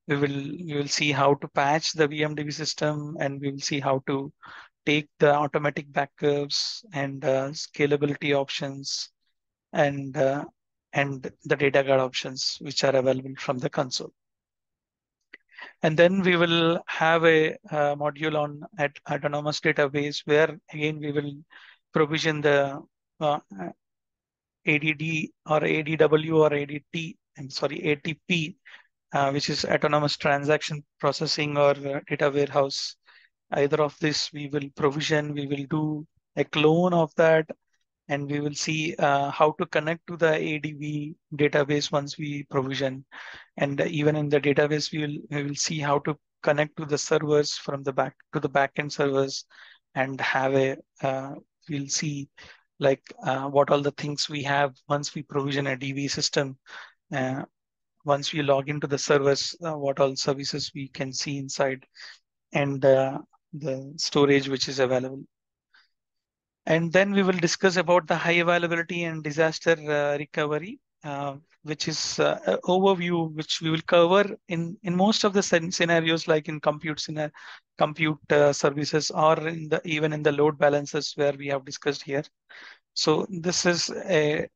[SPEAKER 1] We will see how to patch the VMDB system, and we will see how to take the automatic backups and scalability options, and the data guard options which are available from the console. And then we will have a module on autonomous database, where again we will provision the ADD or ADW or ATP, which is autonomous transaction processing or data warehouse. Either of this we will provision. We will do a clone of that, and we will see how to connect to the ADB database once we provision. And even in the database, we will see how to connect to the servers from the backend servers, and have a we'll see like what all the things we have once we provision a DB system. Once we log into the servers, what all services we can see inside, and the storage which is available. And then we will discuss about the high availability and disaster recovery, which is an overview which we will cover in most of the scenarios, like in compute services, or even in the load balancers where we have discussed here. So this is a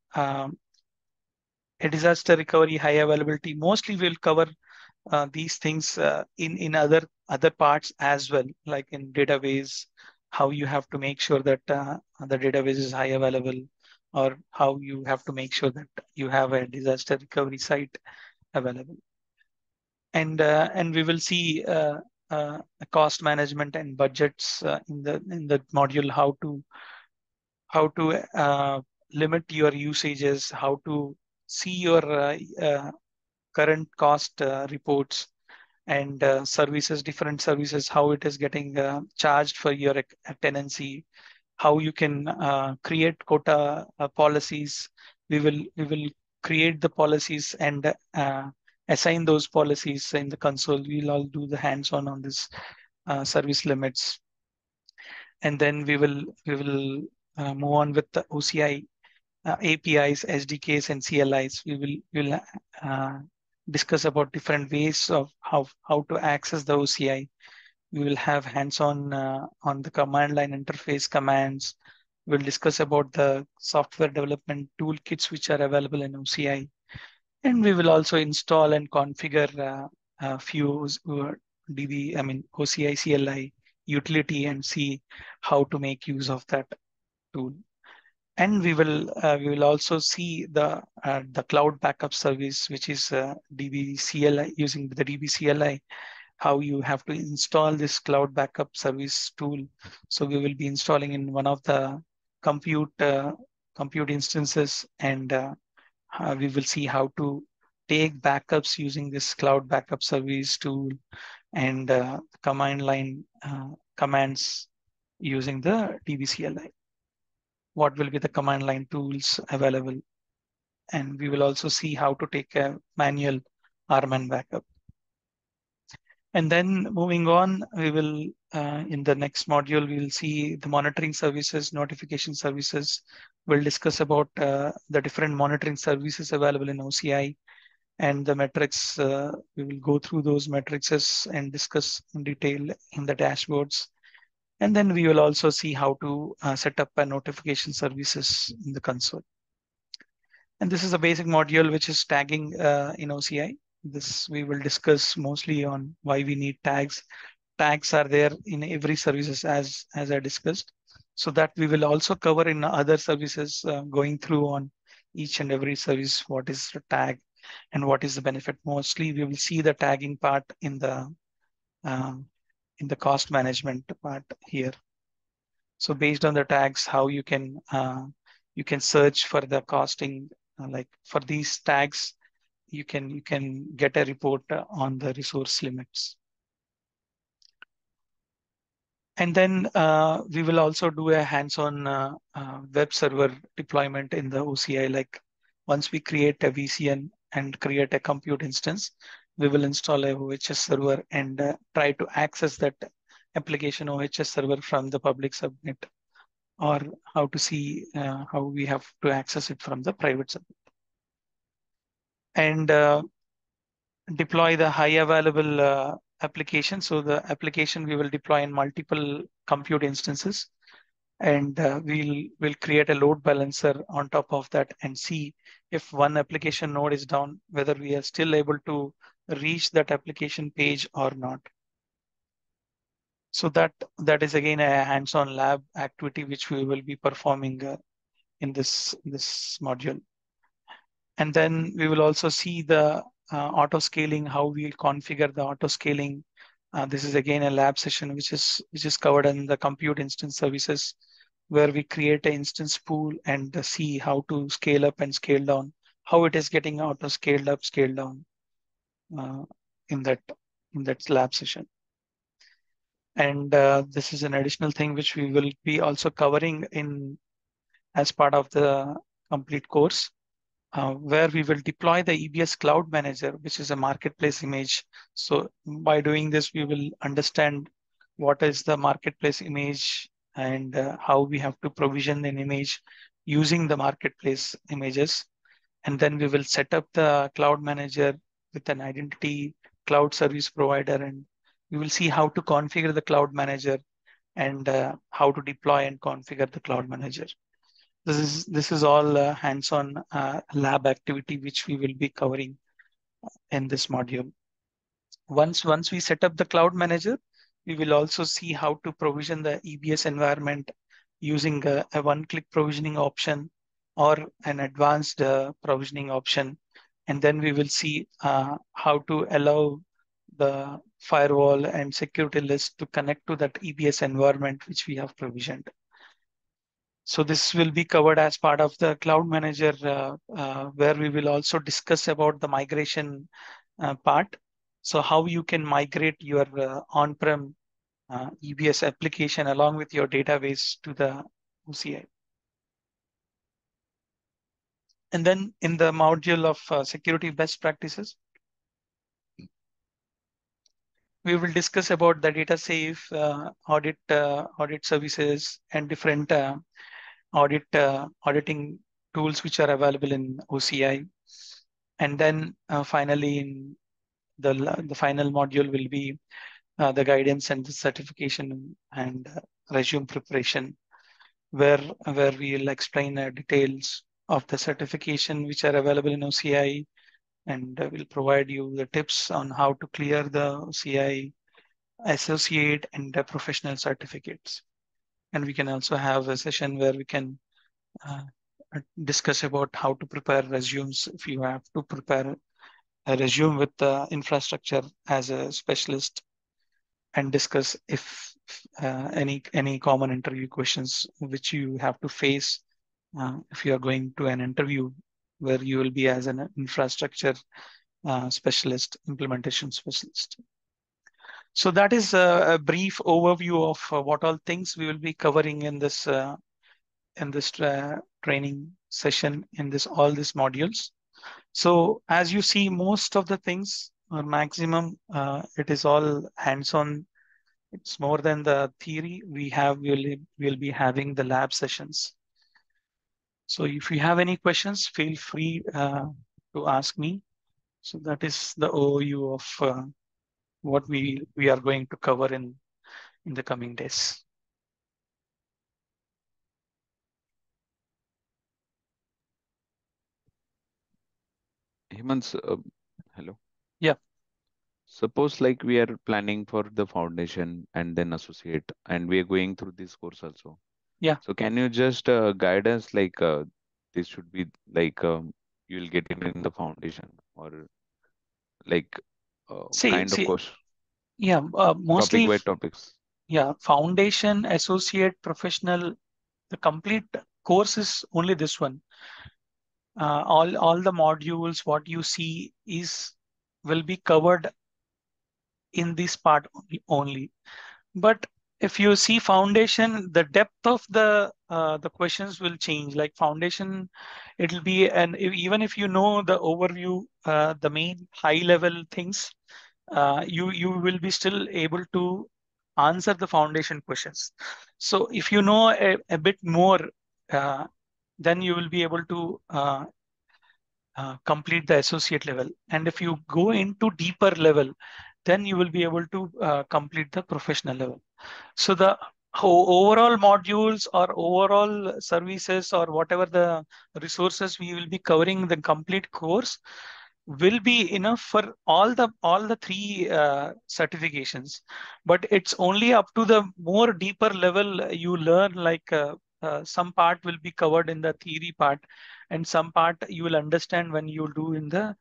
[SPEAKER 1] disaster recovery, high availability. Mostly we'll cover these things in other parts as well, like in database, how you have to make sure that the database is high available, or how you have to make sure that you have a disaster recovery site available. And we will see cost management and budgets in the module, how to limit your usages, how to see your current cost reports, and different services, how it is getting charged for your tenancy, how you can create quota policies. We will create the policies and assign those policies in the console. We'll all do the hands-on on this service limits. And then we will move on with the OCI. APIs, SDKs, and CLIs. We will discuss about different ways of how to access the OCI. We will have hands-on on the command line interface commands. We'll discuss about the software development toolkits which are available in OCI. And we will also install and configure a few OCI CLI utility and see how to make use of that tool. And we will also see the cloud backup service, which is DB CLI, using the DB CLI, how you have to install this cloud backup service tool. So we will be installing in one of the compute instances, and we will see how to take backups using this cloud backup service tool and command line commands using the DBCLI. What will be the command line tools available? And we will also see how to take a manual RMAN backup. And then moving on, we will, in the next module, we will see the monitoring services, notification services. We'll discuss about the different monitoring services available in OCI and the metrics. We will go through those metrics and discuss in detail in the dashboards. And then we will also see how to set up a notification services in the console. And this is a basic module which is tagging in OCI. This we will discuss mostly on why we need tags. Tags are there in every services as I discussed. So that we will also cover in other services, going through on each and every service, what is the tag and what is the benefit. Mostly we will see the tagging part in the cost management part here. So based on the tags, how you can search for the costing, like for these tags, you can get a report on the resource limits. And then we will also do a hands-on web server deployment in the OCI. Like once we create a VCN and create a compute instance, we will install a OHS server and try to access that application OHS server from the public subnet, or how to see how we have to access it from the private subnet. And deploy the high available application. So the application we will deploy in multiple compute instances, and we'll create a load balancer on top of that and see if one application node is down, whether we are still able to reach that application page or not. So that is again a hands-on lab activity which we will be performing in this module. And then we will also see the auto scaling, how we configure the auto scaling. This is again a lab session which is covered in the compute instance services, where we create an instance pool and see how to scale up and scale down, how it is getting auto scaled up, scaled down in that lab session. And this is an additional thing which we will be also covering as part of the complete course, where we will deploy the EBS Cloud Manager, which is a marketplace image. So by doing this, we will understand what is the marketplace image and how we have to provision an image using the marketplace images. And then we will set up the Cloud Manager with an identity cloud service provider, and we will see how to configure the Cloud Manager and how to deploy and configure the Cloud Manager. This is all hands-on lab activity which we will be covering in this module. Once we set up the Cloud Manager, we will also see how to provision the EBS environment using a one-click provisioning option or an advanced provisioning option. And then we will see how to allow the firewall and security list to connect to that EBS environment which we have provisioned. So this will be covered as part of the Cloud Manager, where we will also discuss about the migration part. So how you can migrate your on-prem EBS application along with your database to the OCI. And then in the module of security best practices, we will discuss about the data safe audit services and different auditing tools which are available in OCI. And then finally, in the final module will be the guidance and the certification and resume preparation, where we will explain details of the certification which are available in OCI, and we'll provide you the tips on how to clear the OCI associate and the professional certificates. And we can also have a session where we can uh, discuss about how to prepare resumes if you have to prepare a resume with the infrastructure as a specialist, and discuss if any common interview questions which you have to face if you are going to an interview where you will be as an infrastructure specialist, implementation specialist. So that is a brief overview of what all things we will be covering in this training session in this all these modules. So as you see, most of the things or maximum, it is all hands-on. It's more than the theory. We'll be having the lab sessions. So if you have any questions, feel free to ask me. So that is the overview of what we are going to cover in the coming days.
[SPEAKER 5] Hemant, hello.
[SPEAKER 1] Yeah.
[SPEAKER 5] Suppose like we are planning for the foundation and then associate, and we are going through this course also.
[SPEAKER 1] Yeah.
[SPEAKER 5] So can you just guide us like this should be like you'll get it in the foundation or like kind of
[SPEAKER 1] See,
[SPEAKER 5] course
[SPEAKER 1] yeah,
[SPEAKER 5] topic
[SPEAKER 1] mostly,
[SPEAKER 5] by topics.
[SPEAKER 1] yeah, foundation, associate, professional, the complete course is only this one. All the modules, what you see will be covered in this part only. But if you see foundation, the depth of the questions will change. Like foundation, it'll be, and even if you know the overview, the main high level things, you will be still able to answer the foundation questions. So if you know a bit more, uh, then you will be able to complete the associate level. And if you go into deeper level, then you will be able to complete the professional level. So the overall modules or overall services or whatever the resources we will be covering the complete course will be enough for all the three certifications. But it's only up to the more deeper level you learn, like some part will be covered in the theory part, and some part you will understand when you do in the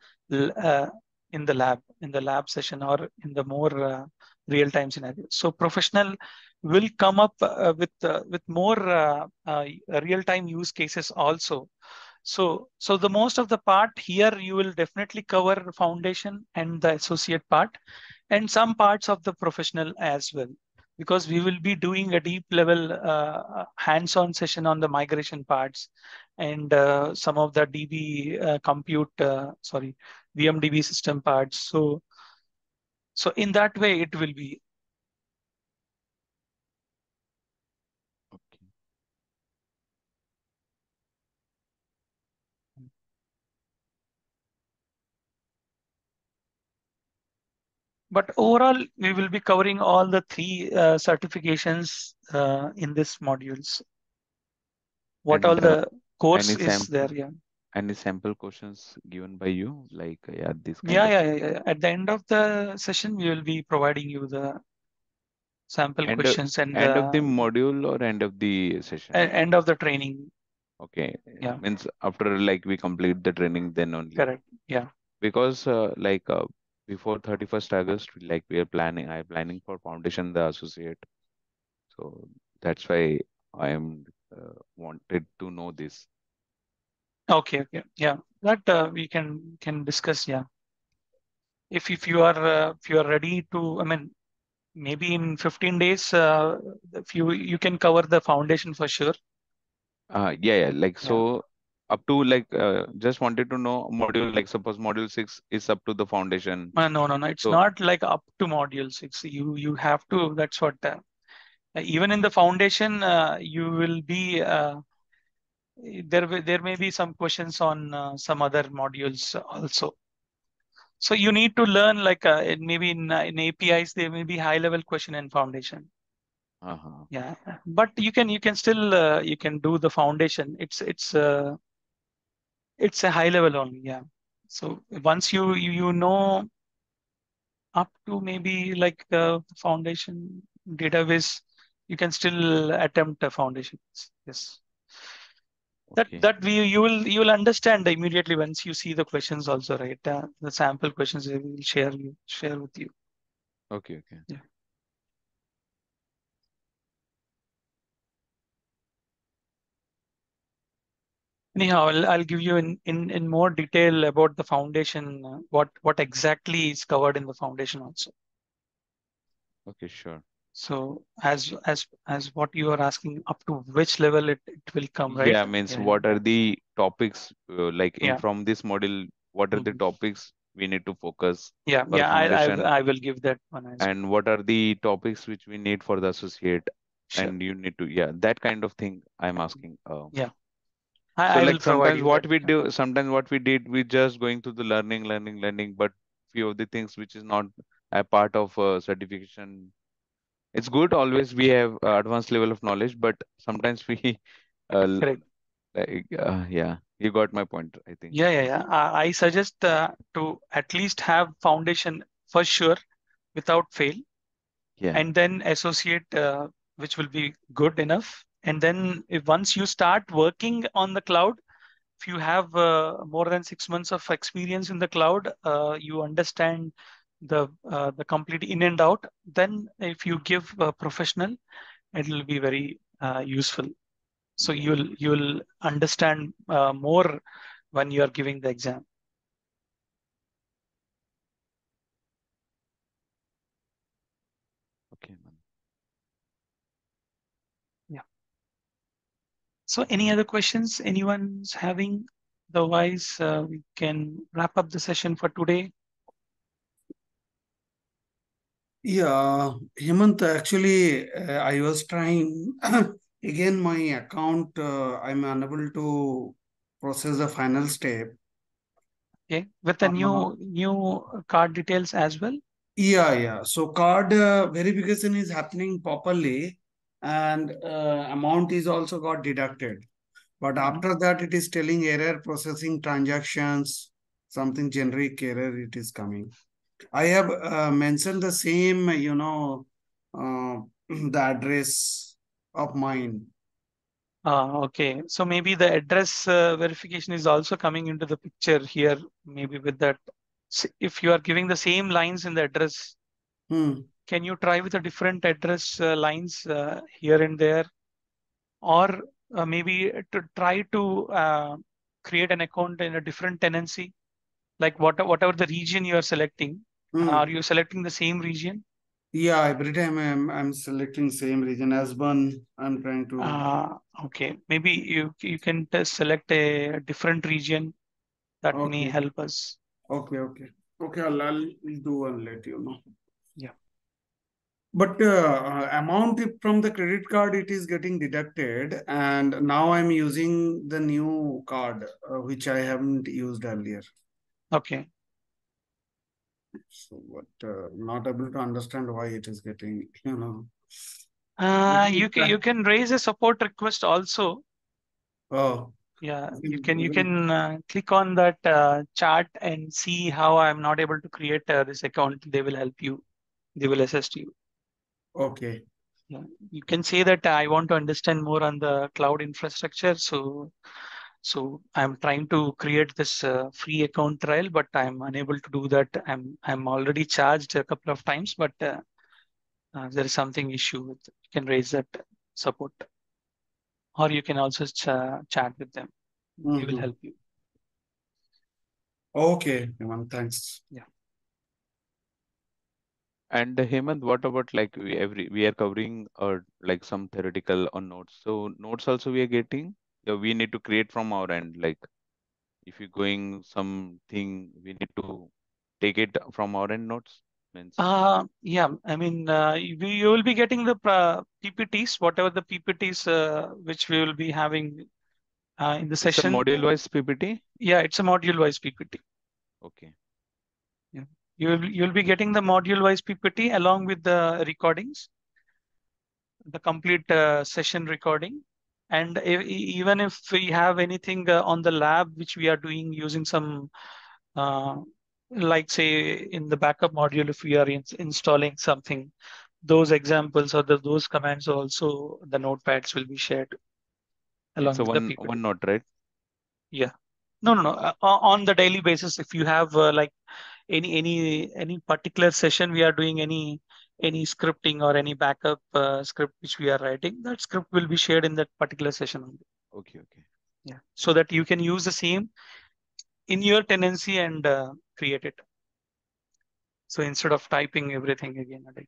[SPEAKER 1] lab session or in the more real-time scenario. So professional will come up with more real-time use cases also. So the most of the part here you will definitely cover foundation and the associate part, and some parts of the professional as well, because we will be doing a deep level hands-on session on the migration parts and some of the VMDB system parts. So in that way it will be.
[SPEAKER 5] Okay.
[SPEAKER 1] But overall, we will be covering all the three certifications in this modules. What all
[SPEAKER 5] And
[SPEAKER 1] the course
[SPEAKER 5] any
[SPEAKER 1] is there,
[SPEAKER 5] sample
[SPEAKER 1] yeah.
[SPEAKER 5] any sample questions given by you like yeah this kind
[SPEAKER 1] Yeah,
[SPEAKER 5] of
[SPEAKER 1] yeah. At the end of the session, we will be providing you the sample
[SPEAKER 5] end of,
[SPEAKER 1] questions and
[SPEAKER 5] end of the module or end of the session.
[SPEAKER 1] end of the training.
[SPEAKER 5] Okay,
[SPEAKER 1] Yeah,
[SPEAKER 5] means after like we complete the training then only.
[SPEAKER 1] correct. Yeah.
[SPEAKER 5] Because like before 31st August, like we are planning, I planning for foundation the associate. So that's why I am wanted to know this.
[SPEAKER 1] Okay. Yeah. That we can discuss. Yeah. If you are ready to, I mean, maybe in 15 days, if you can cover the foundation for sure.
[SPEAKER 5] Yeah, like
[SPEAKER 1] Yeah.
[SPEAKER 5] so up to like just wanted to know module like suppose module 6 is up to the foundation.
[SPEAKER 1] No. It's
[SPEAKER 5] So
[SPEAKER 1] not like up to modules. It's you have to. That's what. Even in the foundation, you will be there may be some questions on some other modules also. So you need to learn like maybe in APIs there may be high level question and foundation. Yeah, but you can still you can do the foundation. It's a high level only. Yeah. So once you know up to maybe like the foundation database, you can still attempt a foundation. Yes.
[SPEAKER 5] Okay.
[SPEAKER 1] That you will understand immediately once you see the questions also, right? The sample questions we will share with you.
[SPEAKER 5] Okay.
[SPEAKER 1] Yeah. Anyhow, I'll give you in more detail about the foundation, what exactly is covered in the foundation also.
[SPEAKER 5] Okay, sure.
[SPEAKER 1] So as what you are asking, up to which level it will come, right?
[SPEAKER 5] Yeah, means
[SPEAKER 1] Yeah.
[SPEAKER 5] what are the topics like in
[SPEAKER 1] Yeah.
[SPEAKER 5] from this module, what are the
[SPEAKER 1] Mhm.
[SPEAKER 5] topics we need to focus
[SPEAKER 1] Yeah,
[SPEAKER 5] for foundation,
[SPEAKER 1] I will give that one as well.
[SPEAKER 5] and what are the topics which we need for the associate,
[SPEAKER 1] Sure.
[SPEAKER 5] and you need to, yeah, that kind of thing I'm asking.
[SPEAKER 1] Yeah,
[SPEAKER 5] So
[SPEAKER 1] I will
[SPEAKER 5] like
[SPEAKER 1] provide
[SPEAKER 5] sometimes
[SPEAKER 1] you that.
[SPEAKER 5] what we do, sometimes what we did, we just going to the learning, but few of the things which is not a part of certification. It's good always we have advanced level of knowledge, but sometimes we uh,
[SPEAKER 1] Correct.
[SPEAKER 5] like yeah, you got my point, I think.
[SPEAKER 1] Yeah. I suggest to at least have foundation for sure without fail,
[SPEAKER 5] Yeah.
[SPEAKER 1] and then associate, which will be good enough. And then if once you start working on the cloud, if you have more than 6 months of experience in the cloud, you understand the complete in and out. Then if you give a professional, it will be very useful. So
[SPEAKER 5] Yeah.
[SPEAKER 1] you'll understand more when you are giving the exam.
[SPEAKER 5] Okay, man.
[SPEAKER 1] Yeah. So any other questions anyone's having? Otherwise, we can wrap up the session for today.
[SPEAKER 4] Yeah, Hemant, actually, I was trying again my account. I'm unable to process the final step.
[SPEAKER 1] Okay, with the
[SPEAKER 4] Uh,
[SPEAKER 1] new card details as well.
[SPEAKER 4] yeah. So card verification is happening properly, and amount is also got deducted. But
[SPEAKER 1] Mhm.
[SPEAKER 4] after that, it is telling error processing transactions, something generic error it is coming. I have mentioned the same, the address of mine.
[SPEAKER 1] Okay, so maybe the address verification is also coming into the picture here. Maybe with that, if you are giving the same lines in the address,
[SPEAKER 4] Hmm.
[SPEAKER 1] can you try with a different address lines here and there, or maybe to try to create an account in a different tenancy, like whatever the region you are selecting.
[SPEAKER 4] Hmm.
[SPEAKER 1] Are you selecting the same region?
[SPEAKER 4] Yeah, every time I'm selecting same region as one. I'm trying to.
[SPEAKER 1] Okay, maybe you can just select a different region. That may
[SPEAKER 4] Okay,
[SPEAKER 1] help us.
[SPEAKER 4] okay. I'll do and let you know.
[SPEAKER 1] Yeah.
[SPEAKER 4] But amount from the credit card it is getting deducted, and now I'm using the new card which I haven't used earlier.
[SPEAKER 1] Okay.
[SPEAKER 4] So, but not able to understand why it is getting,
[SPEAKER 1] You can raise a support request also.
[SPEAKER 4] Oh,
[SPEAKER 1] Yeah, you
[SPEAKER 4] even,
[SPEAKER 1] can click on that chart and see how I'm not able to create this account. They will help you. They will assist you.
[SPEAKER 4] okay.
[SPEAKER 1] Yeah, you can say that I want to understand more on the cloud infrastructure. So I'm trying to create this free account trial, but I'm unable to do that. I'm already charged a couple of times, but there is something issue with. You can raise that support, or you can also chat with them. They will
[SPEAKER 4] Mhm.
[SPEAKER 1] help you.
[SPEAKER 4] Okay, Iman, thanks.
[SPEAKER 1] Yeah.
[SPEAKER 5] And Hemant, what about like we are covering like some theoretical or notes. So notes also we are getting. Yeah, we need to create from our end. Like if you're going something, we need to take it from our end notes. Means
[SPEAKER 1] Yeah. I mean, you will be getting the PPTs, whatever the PPTs which we will be having in the
[SPEAKER 5] It's a
[SPEAKER 1] session.
[SPEAKER 5] module-wise PPT?
[SPEAKER 1] Yeah, it's a module-wise PPT.
[SPEAKER 5] Okay.
[SPEAKER 1] Yeah, you'll be getting the module-wise PPT along with the recordings, the complete session recording. And even if we have anything on the lab which we are doing using some, like say in the backup module, if we are installing something, those examples or those commands also, the notepads will be shared along
[SPEAKER 5] It's a
[SPEAKER 1] with the PPT.
[SPEAKER 5] OneNote, right?
[SPEAKER 1] Yeah. No. On the daily basis, if you have like any particular session we are doing any scripting or any backup script which we are writing, that script will be shared in that particular session only.
[SPEAKER 5] Okay.
[SPEAKER 1] Yeah. So that you can use the same in your tenancy and create it. So instead of typing everything again and again.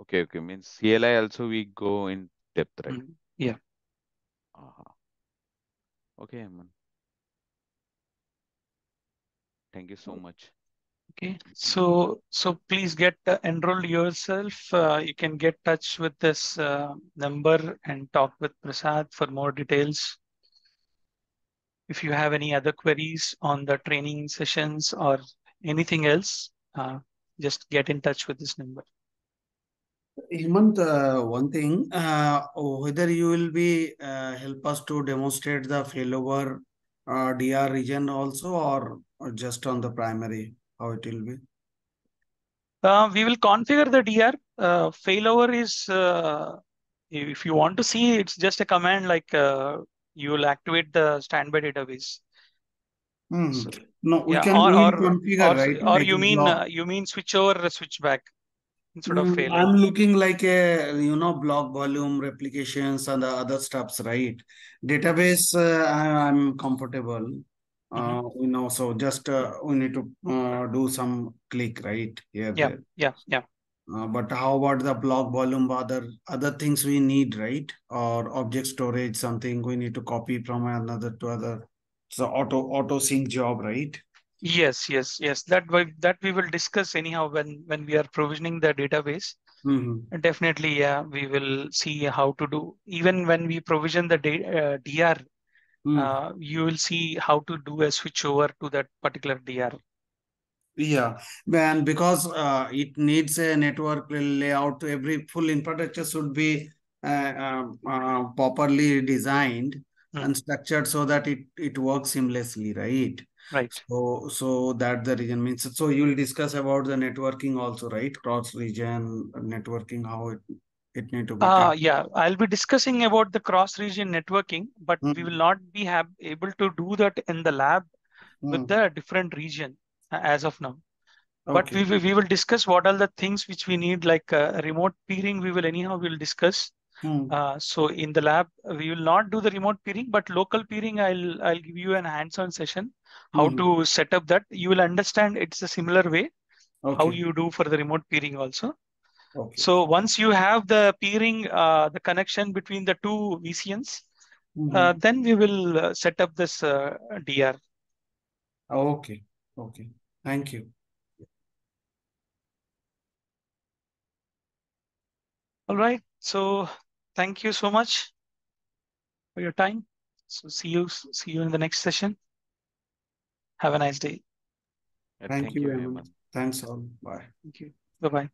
[SPEAKER 5] Okay. Means CLI also we go in depth, right?
[SPEAKER 1] Yeah.
[SPEAKER 5] Okay, man. Thank you so much.
[SPEAKER 1] Okay, so please get enrolled yourself. You can get touch with this number and talk with Prasad for more details. If you have any other queries on the training sessions or anything else, just get in touch with this number.
[SPEAKER 4] Hemant, one thing, whether you will be help us to demonstrate the failover DR region also, or just on the primary, how it will be?
[SPEAKER 1] We will configure the DR. Failover is, if you want to see, it's just a command like you will activate the standby database. So,
[SPEAKER 4] No, we
[SPEAKER 1] yeah,
[SPEAKER 4] can do in configure, right?
[SPEAKER 1] or
[SPEAKER 4] Like
[SPEAKER 1] you
[SPEAKER 4] a
[SPEAKER 1] mean
[SPEAKER 4] block.
[SPEAKER 1] you mean switch over, switch back instead of failover.
[SPEAKER 4] I'm looking like a, block volume replications and the other stuffs, right? Database, I'm comfortable. So just we need to do some click, right? Here,
[SPEAKER 1] Yeah,
[SPEAKER 4] there.
[SPEAKER 1] yeah.
[SPEAKER 4] But how about the block volume, other things we need, right? Or object storage, something we need to copy from another to other. So auto sync job, right?
[SPEAKER 1] Yes. That we will discuss anyhow when we are provisioning the database. Definitely, yeah, we will see how to do. Even when we provision the DR, you will see how to do a switch over to that particular DR.
[SPEAKER 4] Yeah, and because it needs a network layout, every full infrastructure should be properly designed and structured so that it works seamlessly, right?
[SPEAKER 1] Right.
[SPEAKER 4] So that the region means. So you will discuss about the networking also, right? Cross region networking, how it need to be done.
[SPEAKER 1] Yeah, I'll be discussing about the cross region networking, but we will not be able to do that in the lab with the different region as of now. But
[SPEAKER 4] Okay.
[SPEAKER 1] we will discuss what are the things which we need, like remote peering. We will discuss. So in the lab, we will not do the remote peering, but local peering, I'll give you an hands-on session how to set up that. You will understand it's a similar way how you do for the remote peering also.
[SPEAKER 4] Okay.
[SPEAKER 1] So once you have the peering, the connection between the two VCNs, then we will set up this DR.
[SPEAKER 4] Okay. Thank you.
[SPEAKER 1] All right. So thank you so much for your time. So see you in the next session. Have a nice day.
[SPEAKER 4] Thank you,
[SPEAKER 5] Hemant.
[SPEAKER 4] Thanks all. Bye.
[SPEAKER 1] Thank you. Bye-bye.